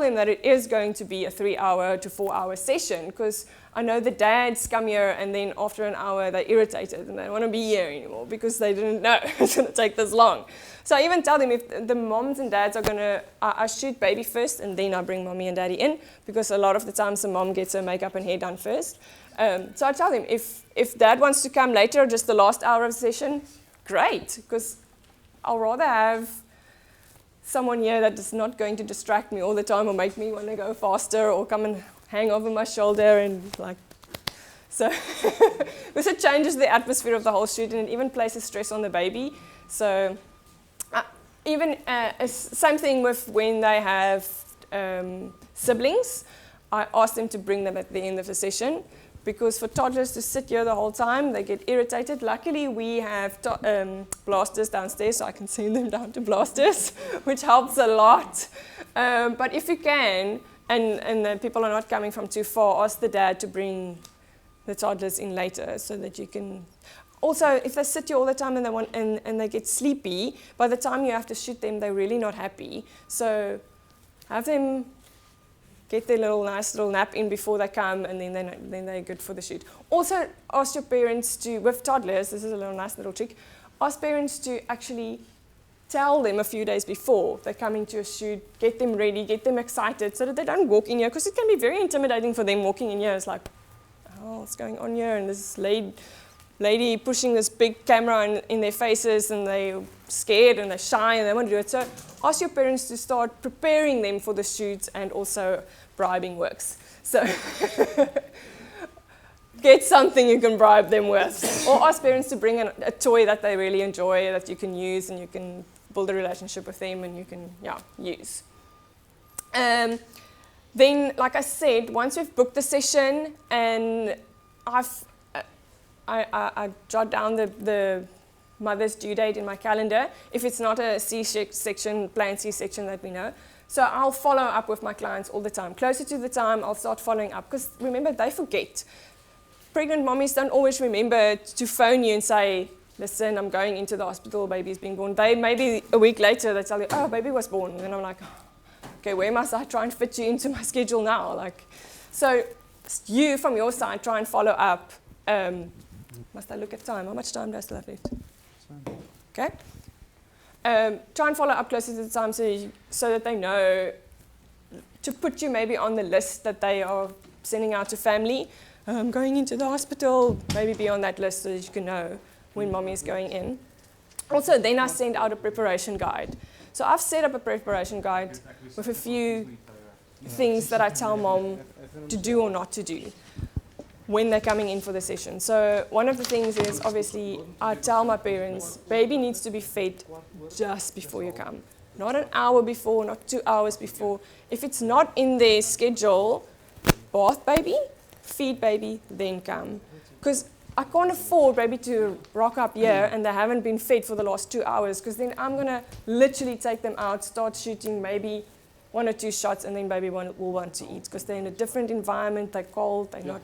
them that it is going to be a 3-hour to 4-hour session because I know the dads come here and then after an hour they're irritated and they don't want to be here anymore because they didn't know it's going to take this long. So I even tell them if the moms and dads are going to, I shoot baby first and then I bring mommy and daddy in because a lot of the times the mom gets her makeup and hair done first. So I tell them if dad wants to come later, just the last hour of the session, great, because I'll rather have someone here that is not going to distract me all the time or make me want to go faster or come and hang over my shoulder and like, so because it changes the atmosphere of the whole shoot and it even places stress on the baby. So same thing with when they have siblings, I ask them to bring them at the end of the session because for toddlers to sit here the whole time, they get irritated. Luckily, we have blasters downstairs, so I can send them down to blasters, which helps a lot. But if you can, and the people are not coming from too far, ask the dad to bring the toddlers in later so that you can. Also, if they sit here all the time and they get sleepy, by the time you have to shoot them, they're really not happy. So have them get their nice little nap in before they come, and then they're good for the shoot. Also, ask your parents to, with toddlers, this is a nice little trick, ask parents to actually tell them a few days before they're coming to a shoot, get them ready, get them excited, so that they don't walk in here, because it can be very intimidating for them walking in here. It's like, oh, what's going on here? And this lady pushing this big camera in their faces, and they're scared and they're shy and they want to do it. So ask your parents to start preparing them for the shoot, and also bribing works. So get something you can bribe them with. Or ask parents to bring a toy that they really enjoy that you can use and you can build a relationship with them and you can use. Then, like I said, once we've booked the session and I jot down the mother's due date in my calendar, if it's not a C-section, planned C-section that we know. So I'll follow up with my clients all the time. Closer to the time, I'll start following up, because remember, they forget. Pregnant mommies don't always remember to phone you and say, listen, I'm going into the hospital, baby's being born. Maybe a week later, they tell you, oh, baby was born. And then I'm like, okay, where must I try and fit you into my schedule now? So you, from your side, try and follow up. Must I look at time? How much time do I still have left? Okay. Try and follow up closer to the time so that they know to put you maybe on the list that they are sending out to family. Going into the hospital, maybe be on that list so that you can know when mommy is going in. Also, then I send out a preparation guide. So I've set up a preparation guide with a few things that I tell mom to do or not to do when they're coming in for the session. So one of the things is, obviously, I tell my parents, baby needs to be fed just before you come. Not an hour before, not 2 hours before. If it's not in their schedule, bath baby, feed baby, then come. Because I can't afford baby to rock up here and they haven't been fed for the last 2 hours, because then I'm going to literally take them out, start shooting maybe 1 or 2 shots, and then baby will want to eat because they're in a different environment, they're cold, they're not.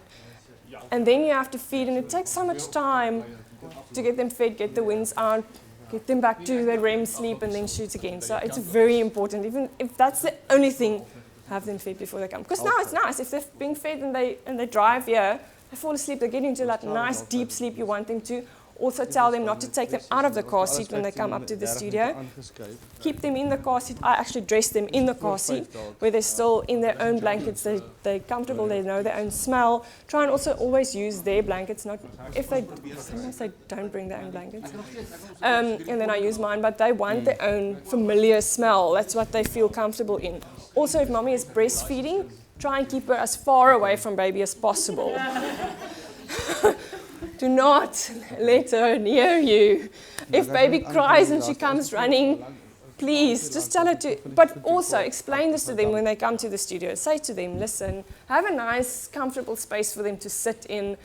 And then you have to feed, and it takes so much time to get them fed, get the winds out, get them back to their REM sleep, and then shoot again. So it's very important, even if that's the only thing, have them fed before they come. Because now it's nice, if they're being fed and they drive here, they fall asleep, they get into that nice deep sleep you want them to. Also tell them not to take them out of the car seat when they come up to the studio. Keep them in the car seat. I actually dress them in the car seat where they're still in their own blankets. They're comfortable, they know their own smell. Try and also always use their blankets. Not if sometimes they don't bring their own blankets. And then I use mine, but they want their own familiar smell. That's what they feel comfortable in. Also, if mommy is breastfeeding, try and keep her as far away from baby as possible. Do not let her near you. If baby cries and she comes running, please just tell her to. But also explain this to them when they come to the studio. Say to them, listen, have a nice, comfortable space for them to sit in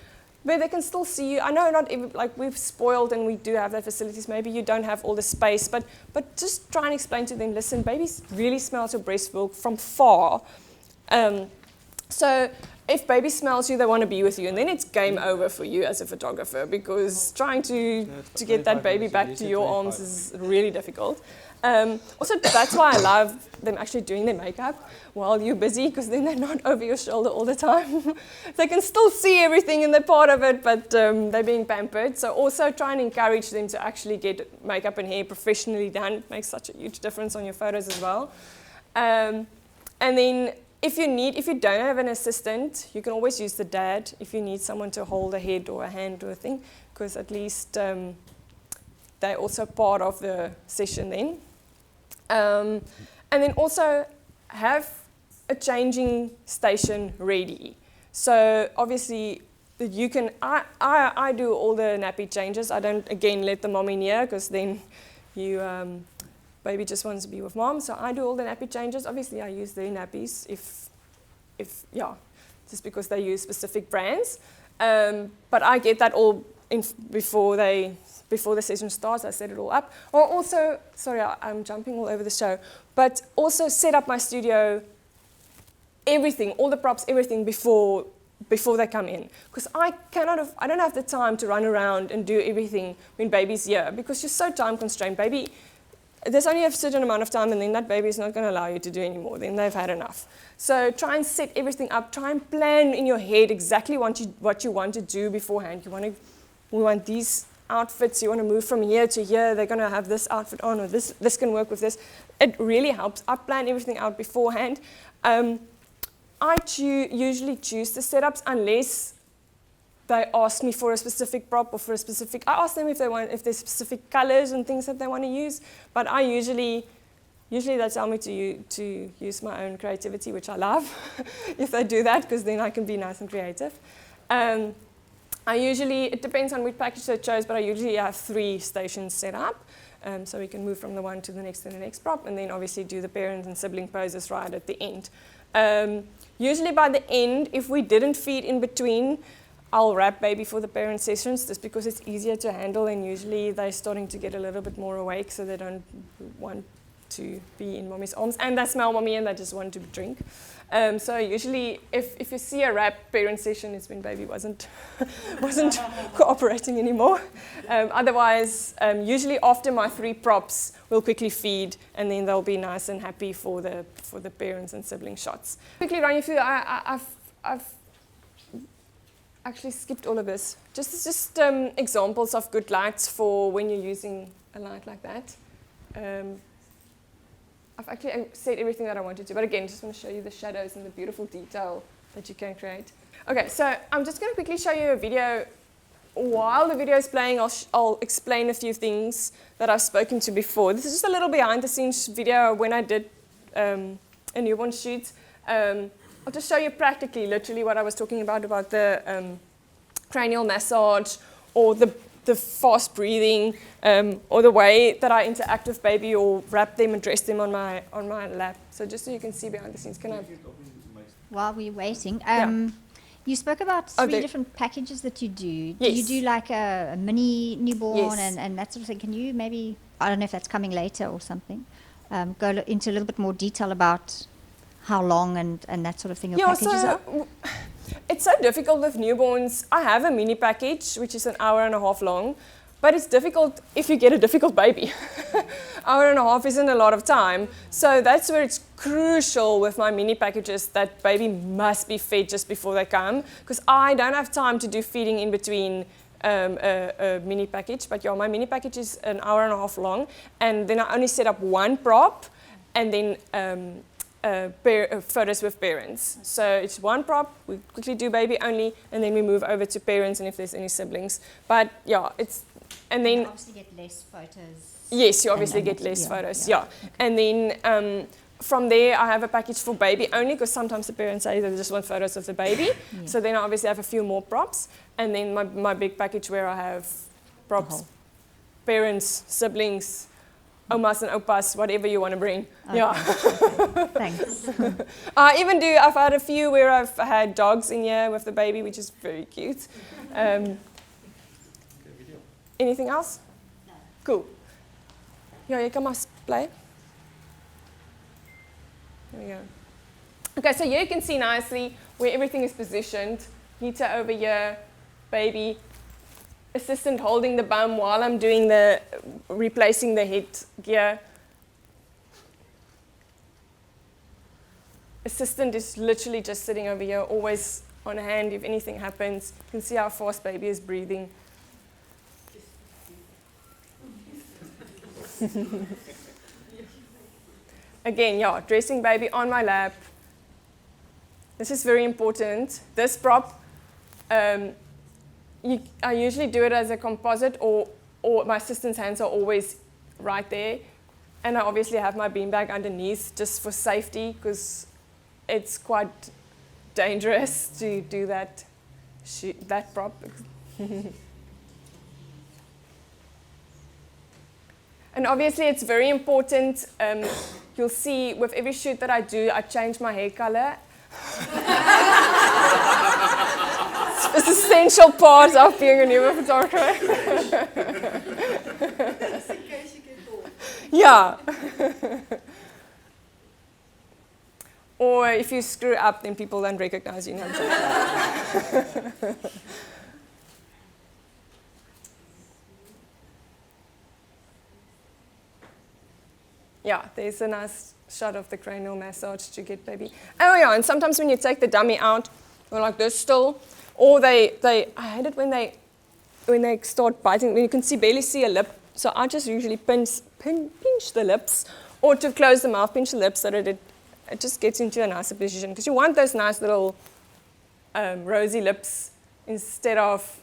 where they can still see you. I know not even, like we've spoiled and we do have that facilities. Maybe you don't have all the space, but just try and explain to them, listen, baby really smells your breast milk from far. So if baby smells you, they want to be with you, and then it's game over for you as a photographer, because trying to get that baby back to your arms is really difficult. Also, that's why I love them actually doing their makeup while you're busy, because then they're not over your shoulder all the time. They can still see everything and they're part of it, but they're being pampered. So also try and encourage them to actually get makeup and hair professionally done. It makes such a huge difference on your photos as well. And then if you don't have an assistant, you can always use the dad if you need someone to hold a head or a hand or a thing, because at least they're also part of the session then. And then also have a changing station ready. So obviously you can, I do all the nappy changes. I don't, again, let the mommy near, because then you, baby just wants to be with mom. So I do all the nappy changes. Obviously I use their nappies if just because they use specific brands. But I get that all in before the session starts. I set it all up. Or also, sorry, I'm jumping all over the show, but also set up my studio, everything, all the props, everything before they come in. Because I don't have the time to run around and do everything when baby's here, because you're so time constrained. Baby, there's only a certain amount of time, and then that baby is not going to allow you to do anymore. Then they've had enough. So try and set everything up. Try and plan in your head exactly what you want to do beforehand. We want these outfits. You want to move from here to here. They're going to have this outfit on, or this can work with this. It really helps. I plan everything out beforehand. I usually choose the setups unless they ask me for a specific prop or for a specific. I ask them if there's specific colors and things that they want to use. But I usually they tell me to use my own creativity, which I love, if they do that, because then I can be nice and creative. It depends on which package they chose, but I usually have 3 stations set up. So we can move from the one to the next prop, and then obviously do the parent and sibling poses right at the end. Usually by the end, if we didn't feed in between, I'll wrap baby for the parent sessions, just because it's easier to handle, and usually they're starting to get a little bit more awake, so they don't want to be in mommy's arms, and they smell mommy and they just want to drink. So usually if you see a wrap parent session, it's when baby wasn't cooperating anymore. Otherwise, usually after my 3 props, we'll quickly feed, and then they'll be nice and happy for the parents and sibling shots. Quickly run you through. I've actually skipped all of this. Just examples of good lights for when you're using a light like that. I've actually said everything that I wanted to, but again, just want to show you the shadows and the beautiful detail that you can create. Okay, so I'm just going to quickly show you a video. While the video is playing, I'll explain a few things that I've spoken to before. This is just a little behind the scenes video when I did a newborn shoot. I'll just show you practically, literally what I was talking about the cranial massage or the fast breathing or the way that I interact with baby or wrap them and dress them on my lap. So just so you can see behind the scenes. Can I? While we're waiting, Yeah. you spoke about three different packages that you do. Yes. Do you do like a mini newborn Yes. and that sort of thing? Can you maybe, I don't know if that's coming later or something, go into a little bit more detail about how long and that sort of thing your packages are? It's so difficult with newborns. I have a mini package, which is an hour and a half long, but it's difficult if you get a difficult baby. Hour and a half isn't a lot of time. So that's where it's crucial with my mini packages that baby must be fed just before they come, because I don't have time to do feeding in between a mini package. But yeah, my mini package is an hour and a half long, and then I only set up one prop, and then photos with parents. So it's one prop, we quickly do baby only, and then we move over to parents and if there's any siblings. But yeah, and then you obviously get less photos. Yes, you obviously and get less photos, yeah. yeah. And then from there I have a package for baby only, because sometimes the parents say they just want photos of the baby. Yeah. So then I obviously have a few more props, and then my big package where I have props, parents, siblings, omas and opas, whatever you want to bring. Okay. Yeah. Thanks. I've had a few where I've had dogs in here with the baby, which is very cute. Anything else? No. Cool. Yeah, you can play. There we go. Okay, so here you can see nicely where everything is positioned. Heater over here, baby. Assistant holding the bum while I'm doing replacing the head gear. Assistant is literally just sitting over here, always on hand if anything happens. You can see how fast baby is breathing. Again, yeah, dressing baby on my lap. This is very important. This prop, I usually do it as a composite, or my assistant's hands are always right there. And I obviously have my beanbag underneath just for safety, because it's quite dangerous to do that prop. And obviously it's very important, you'll see with every shoot that I do, I change my hair color. It's an essential part of being a newborn photographer. Just in case you get bored. Yeah. Or if you screw up, then people don't recognize you. Yeah, there's a nice shot of the cranial massage to get baby. Oh yeah, and sometimes when you take the dummy out, they're like this still, or I hate it when they start biting, when you can barely see a lip. So I just usually pinch the lips, or to close the mouth, pinch the lips so that it just gets into a nicer position. Because you want those nice little rosy lips instead of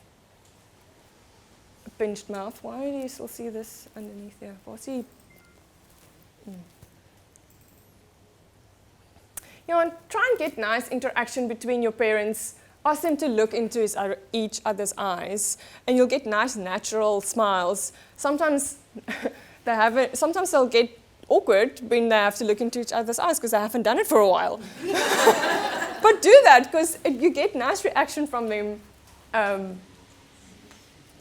a pinched mouth. Why do you still see this underneath there? You know, and try and get nice interaction between your parents. Ask them to look into each other's eyes, and you'll get nice natural smiles. Sometimes sometimes they'll get awkward when they have to look into each other's eyes because they haven't done it for a while. But do that, because you get nice reaction from them.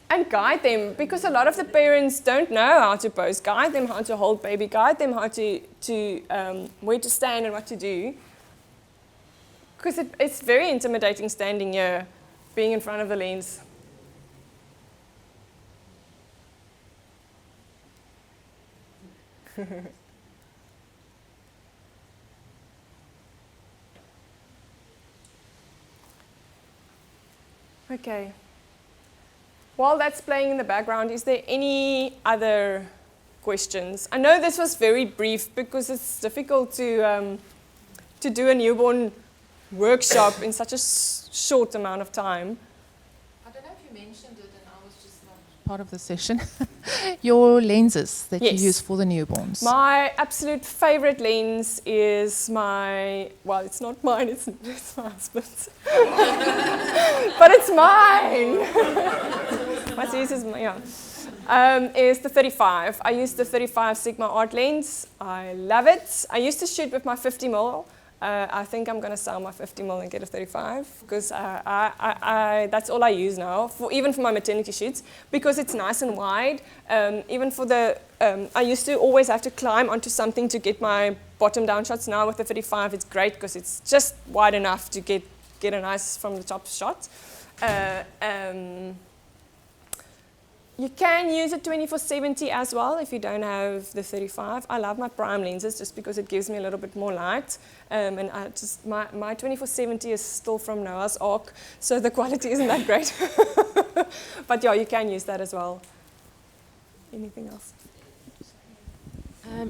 And guide them, because a lot of the parents don't know how to pose. Guide them how to hold baby. Guide them how to where to stand and what to do. Because it's very intimidating standing here, being in front of the lens. Okay. While that's playing in the background, is there any other questions. I know this was very brief because it's difficult to do a newborn workshop in such a short amount of time. I don't know if you mentioned it and I was just not part of the session. Your lenses that Yes. you use for the newborns. My absolute favorite lens is well, it's not mine, it's my husband's. But it's mine. My sis is is the 35. I use the 35 Sigma Art lens. I love it. I used to shoot with my 50mm. I think I'm going to sell my 50mm and get a 35 because that's all I use now, even for my maternity shoots, because it's nice and wide. Even for I used to always have to climb onto something to get my bottom down shots. Now with the 35, it's great because it's just wide enough to get a nice from the top shot. You can use a 24-70 as well if you don't have the 35. I love my prime lenses just because it gives me a little bit more light. And my 24-70 is still from Noah's Ark, so the quality isn't that great. But yeah, you can use that as well. Anything else?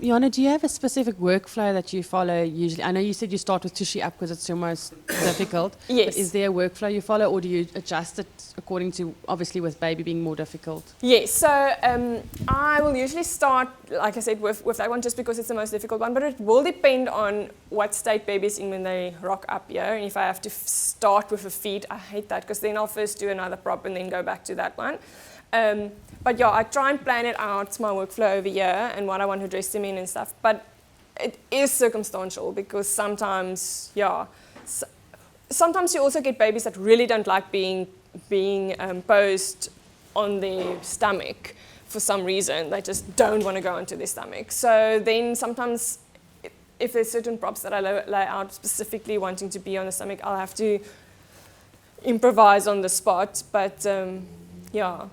Jana, do you have a specific workflow that you follow usually? I know you said you start with tushy up because it's your most difficult. Yes. But is there a workflow you follow, or do you adjust it according to, obviously, with baby being more difficult? Yes, so I will usually start, like I said, with that one just because it's the most difficult one, but it will depend on what state baby is in when they rock up here. And if I have to start with a feed, I hate that because then I'll first do another prop and then go back to that one. But yeah, I try and plan it out, my workflow over here and what I want to dress them in and stuff. But it is circumstantial because sometimes, sometimes you also get babies that really don't like being posed on their stomach for some reason. They just don't want to go onto their stomach. So then sometimes, if there's certain props that I lay out specifically wanting to be on the stomach, I'll have to improvise on the spot. But yeah.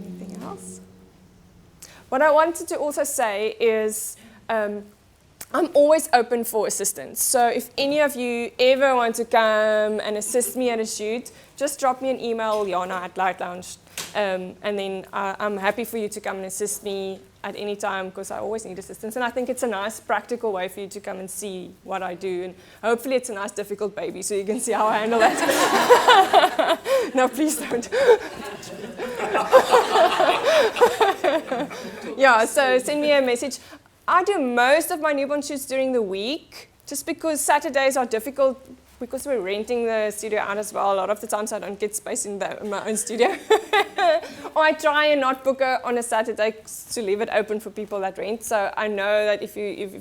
Anything else? What I wanted to also say is I'm always open for assistance. So if any of you ever want to come and assist me at a shoot, just drop me an email, Jana@Relaunch, and then I'm happy for you to come and assist me at any time because I always need assistance. And I think it's a nice practical way for you to come and see what I do. And hopefully it's a nice difficult baby so you can see how I handle that. No, please don't. Yeah, so send me a message. I do most of my newborn shoots during the week just because Saturdays are difficult because we're renting the studio out as well. A lot of the times I don't get space in my own studio. Or I try and not book on a Saturday to leave it open for people that rent. So I know that if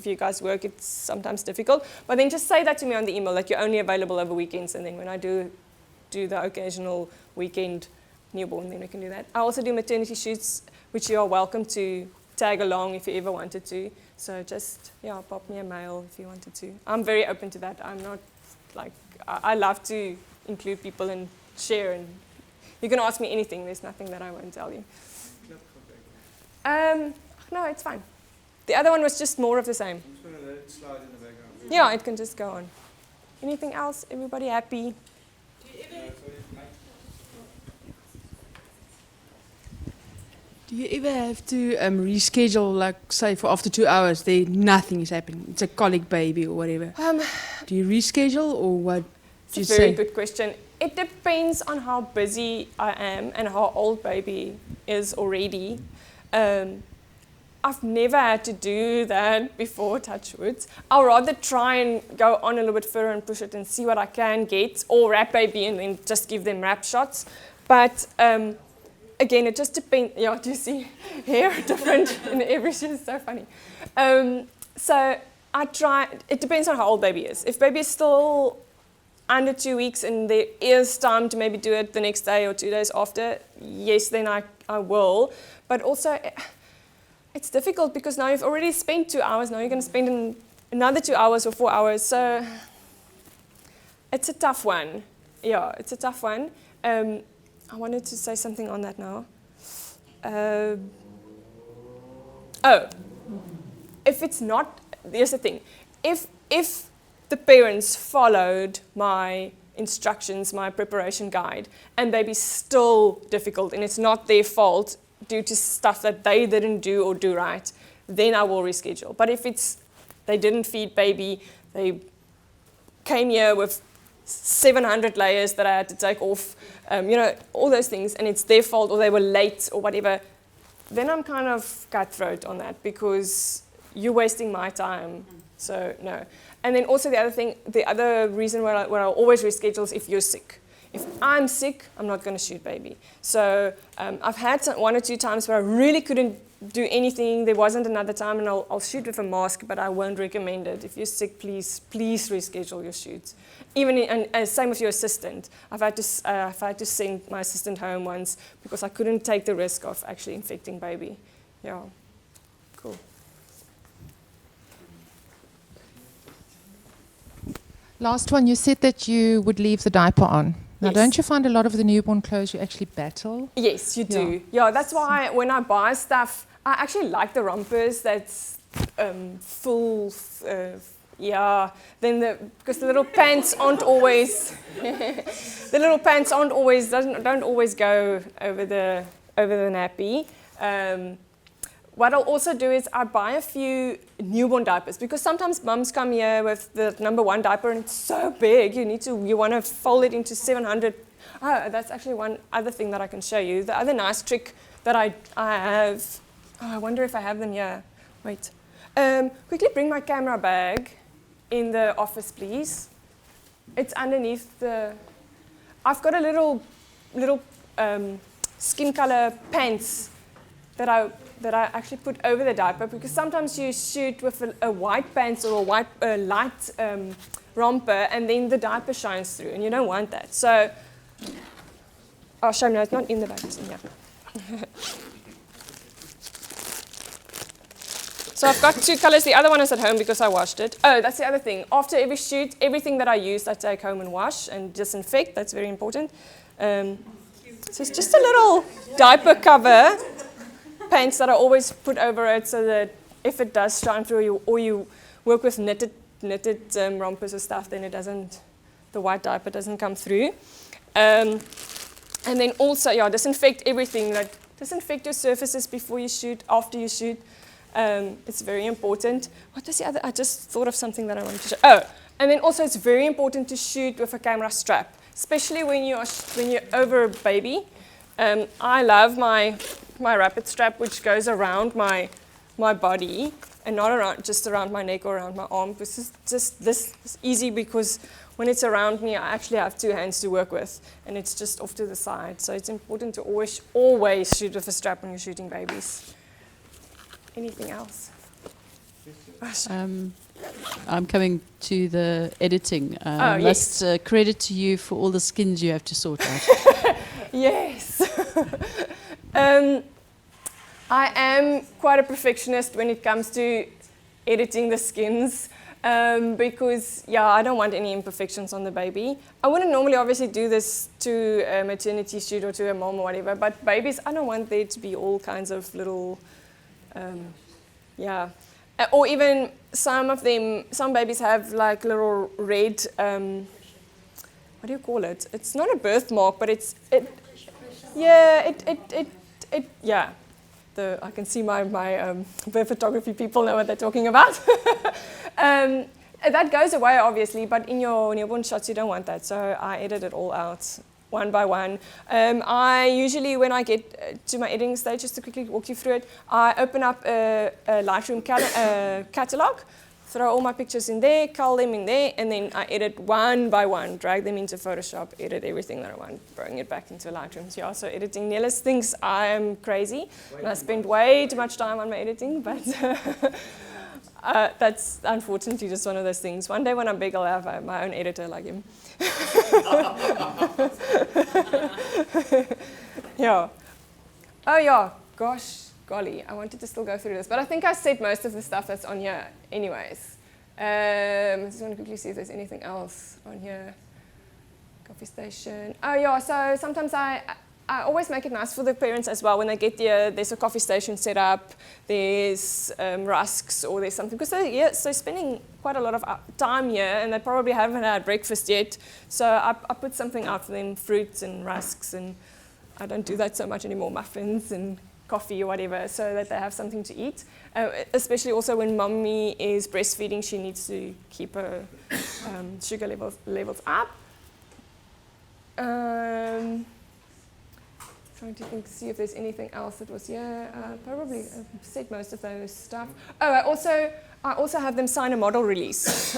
you guys work, it's sometimes difficult. But then just say that to me on the email, that you're only available over weekends. And then when I do the occasional weekend newborn, then we can do that. I also do maternity shoots, which you are welcome to tag along if you ever wanted to. So just, pop me a mail if you wanted to. I'm very open to that. I'm not I love to include people and share, and you can ask me anything. There's nothing that I won't tell you. No, it's fine. The other one was just more of the same. I'm just going to let it slide in the background. Yeah, it can just go on. Anything else? Everybody happy? Do you ever have to reschedule, like say for after 2 hours, nothing is happening? It's a colic baby or whatever. Do you reschedule or what? It's a very good question. It depends on how busy I am and how old baby is already. I've never had to do that before, touch wood. I'll rather try and go on a little bit further and push it and see what I can get, or wrap baby and then just give them wrap shots. But again, it just depends. Yeah, do you see hair different in every shoot? It's so funny. So I try. It depends on how old baby is. If baby is still under 2 weeks and there is time to maybe do it the next day or 2 days after, yes, then I will. But also, it's difficult because now you've already spent 2 hours. Now you're going to spend another 2 hours or 4 hours. So it's a tough one. Yeah, it's a tough one. I wanted to say something on that now. If it's not, here's the thing. If the parents followed my instructions, my preparation guide, and baby's still difficult and it's not their fault, due to stuff that they didn't do or do right, then I will reschedule. But if it's they didn't feed baby, they came here with 700 layers that I had to take off, all those things, and it's their fault or they were late or whatever, then I'm kind of cutthroat on that because you're wasting my time. So no. And then also the other reason where I'll always reschedule is if you're sick. If I'm sick, I'm not going to shoot baby. So I've had one or two times where I really couldn't do anything. There wasn't another time, and I'll shoot with a mask, but I won't recommend it. If you're sick, please reschedule your shoots. Even and same with your assistant. I've had to send my assistant home once because I couldn't take the risk of actually infecting baby. Yeah, cool. Last one, you said that you would leave the diaper on. Now, Yes. don't you find a lot of the newborn clothes you actually battle? Yes, you do. Yeah, that's why when I buy stuff, I actually like the rompers that's full. Then because the little pants aren't always don't always go over the nappy. What I'll also do is I buy a few newborn diapers because sometimes mums come here with the number 1 diaper and it's so big you want to fold it into 700. Oh, that's actually one other thing that I can show you. The other nice trick that I have. Oh, I wonder if I have them here. Wait. Quickly bring my camera bag in the office, please. It's underneath the. I've got a little skin color pants that I actually put over the diaper because sometimes you shoot with a white pants or a white light romper and then the diaper shines through and you don't want that. So, oh, shame, no, it's not in the bag, it's in here. So I've got 2 colors. The other one is at home because I washed it. Oh, that's the other thing. After every shoot, everything that I used, I take home and wash and disinfect. That's very important. So it's just a little diaper cover, pants that I always put over it so that if it does shine through or you work with knitted rompers or stuff, then the white diaper doesn't come through. And then also, disinfect everything. Like disinfect your surfaces before you shoot, after you shoot. It's very important. What was the other? I just thought of something that I wanted to show. Oh, and then also it's very important to shoot with a camera strap, especially when you're over a baby. I love my rapid strap, which goes around my body and not just around my neck or around my arm. This is easy because when it's around me, I actually have 2 hands to work with, and it's just off to the side. So it's important to always shoot with a strap when you're shooting babies. Anything else? I'm coming to the editing. Yes. Credit to you for all the skins you have to sort out. Yes. I am quite a perfectionist when it comes to editing the skins because, I don't want any imperfections on the baby. I wouldn't normally obviously do this to a maternity shoot or to a mom or whatever, but babies, I don't want there to be all kinds of little, or even some babies have like little red, what do you call it? It's not a birthmark, but I can see my birth photography people know what they're talking about. That goes away, obviously, but in your newborn shots, you don't want that. So I edit it all out, one by one. I usually, when I get to my editing stage, just to quickly walk you through it, I open up a Lightroom catalog, throw all my pictures in there, cull them in there, and then I edit one by one, drag them into Photoshop, edit everything that I want, bring it back into Lightroom. So editing, Nellis thinks I am crazy, and I spend way too much time on my editing, but that's unfortunately just one of those things. One day when I'm big, I'll have my own editor like him. Yeah. Oh yeah, gosh. Golly, I wanted to still go through this, but I think I said most of the stuff that's on here anyways. I just want to quickly see if there's anything else on here. Coffee station. Oh yeah, so sometimes I always make it nice for the parents as well when they get there. There's a coffee station set up, there's rusks or there's something. Because they're spending quite a lot of time here and they probably haven't had breakfast yet. So I put something out for them, fruits and rusks, and I don't do that so much anymore, muffins and coffee or whatever, so that they have something to eat. Especially also when mommy is breastfeeding, she needs to keep her sugar levels up. Trying to think, see if there's anything else that was here. Probably I've said most of those stuff. Oh, I also have them sign a model release.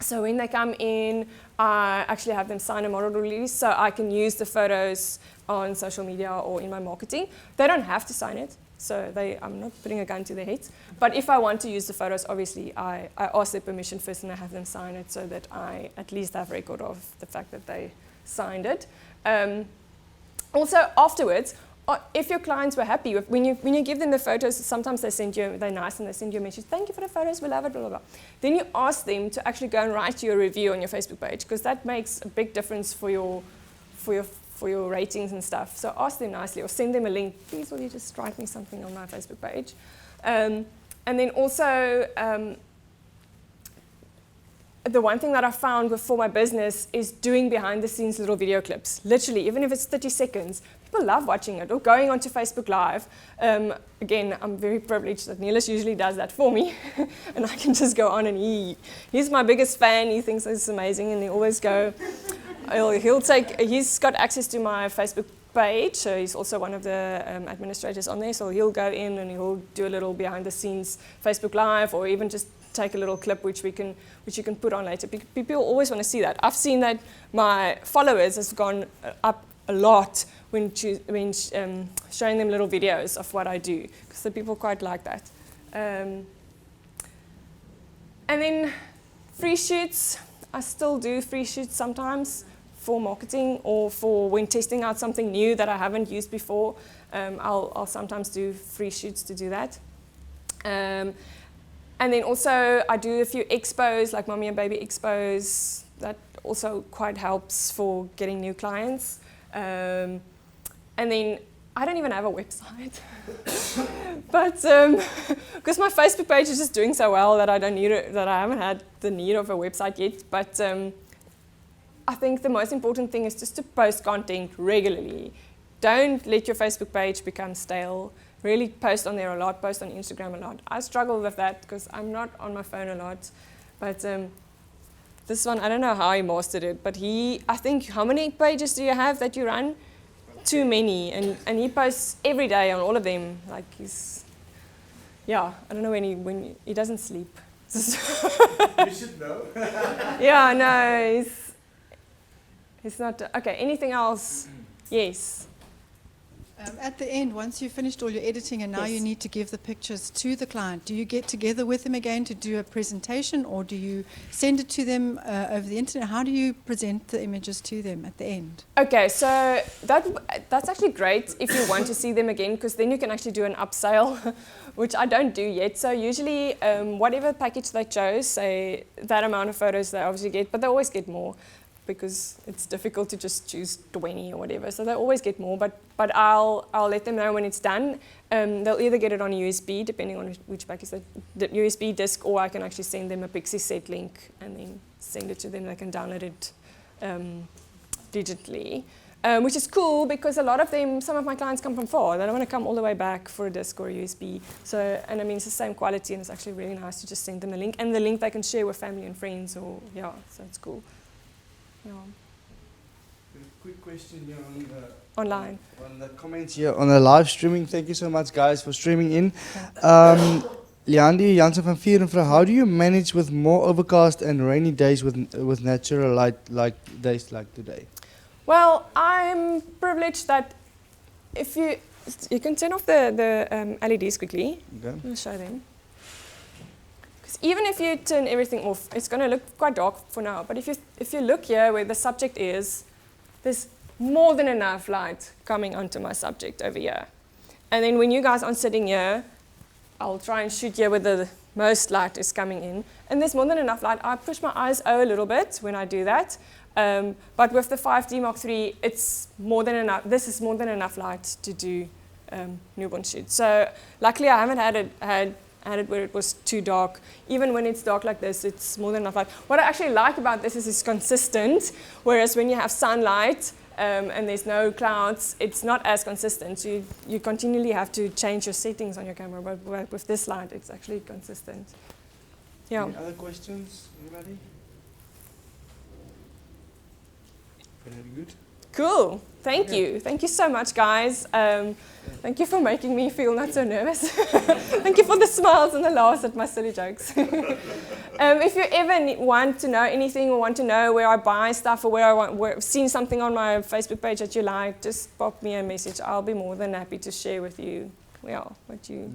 So when they come in, I actually have them sign a model release so I can use the photos on social media or in my marketing. They don't have to sign it, so I'm not putting a gun to their heads. But if I want to use the photos, obviously I ask their permission first and I have them sign it so that I at least have record of the fact that they signed it. Also afterwards, if your clients were happy, when you give them the photos, sometimes they're nice and they send you a message, thank you for the photos, we love it, blah, blah, blah. Then you ask them to actually go and write you a review on your Facebook page, because that makes a big difference for your ratings and stuff. So ask them nicely or send them a link. Please, will you just write me something on my Facebook page? And then also, the one thing that I found for my business is doing behind the scenes little video clips. Literally, even if it's 30 seconds, people love watching it or going onto Facebook Live. Again, I'm very privileged that Niels usually does that for me. And I can just go on and he's my biggest fan. He thinks it's amazing and he always go, he's got access to my Facebook page, so he's also one of the administrators on there. So he'll go in and he'll do a little behind the scenes Facebook Live or even just take a little clip which you can put on later. People always want to see that. I've seen that my followers has gone up a lot when showing them little videos of what I do, because the people quite like that. And then free shoots. I still do free shoots sometimes for marketing or for when testing out something new that I haven't used before. I'll sometimes do free shoots to do that. And then also I do a few expos, like mommy and baby expos. That also quite helps for getting new clients. And then I don't even have a website, but because my Facebook page is just doing so well that I haven't had the need of a website yet. But I think the most important thing is just to post content regularly. Don't let your Facebook page become stale. Really post on there a lot, post on Instagram a lot. I struggle with that because I'm not on my phone a lot. But this one, I don't know how he mastered it, but I think, how many pages do you have that you run? Too many, and he posts every day on all of them. Like I don't know when he doesn't sleep. You should know. Yeah, no, he's not. Okay, anything else? Yes. At the end, once you've finished all your editing and now Yes. you need to give the pictures to the client, do you get together with them again to do a presentation, or do you send it to them over the internet? How do you present the images to them at the end? Okay, so that's actually great if you want to see them again, because then you can actually do an upsell, which I don't do yet. So usually whatever package they chose, say that amount of photos they obviously get, but they always get more, because it's difficult to just choose 20 or whatever. So they always get more, but I'll let them know when it's done. They'll either get it on USB, depending on which package, the USB disk, or I can actually send them a Pixie set link and then send it to them. They can download it digitally, which is cool because some of my clients come from far. They don't want to come all the way back for a disk or a USB. So, and I mean, it's the same quality, and it's actually really nice to just send them a link, and the link they can share with family and friends, so it's cool. Yeah. A quick question here Online. on the comments here on the live streaming. Thank you so much, guys, for streaming in. Leandi Jansen van Vierenvrouw, how do you manage with more overcast and rainy days with natural light like days like today? Well, I'm privileged that if you can turn off the LEDs quickly. Okay. I'll show them. Because even if you turn everything off, it's going to look quite dark for now. But if you look here where the subject is, there's more than enough light coming onto my subject over here. And then when you guys aren't sitting here, I'll try and shoot here where the most light is coming in. And there's more than enough light. I push my eyes over a little bit when I do that. But with the 5D Mark III, it's more than enough. This is more than enough light to do newborn shoots. So luckily I haven't had it where it was too dark. Even when it's dark like this, it's more than enough light. What I actually like about this is it's consistent, whereas when you have sunlight, and there's no clouds, it's not as consistent. So you continually have to change your settings on your camera, but with this light, it's actually consistent. Yeah. Any other questions, anybody? Very good. Cool. Thank you. Thank you so much, guys. Thank you for making me feel not so nervous. Thank you for the smiles and the laughs at my silly jokes. If you ever want to know anything or want to know where I buy stuff or where I've seen something on my Facebook page that you like, just pop me a message. I'll be more than happy to share with you what you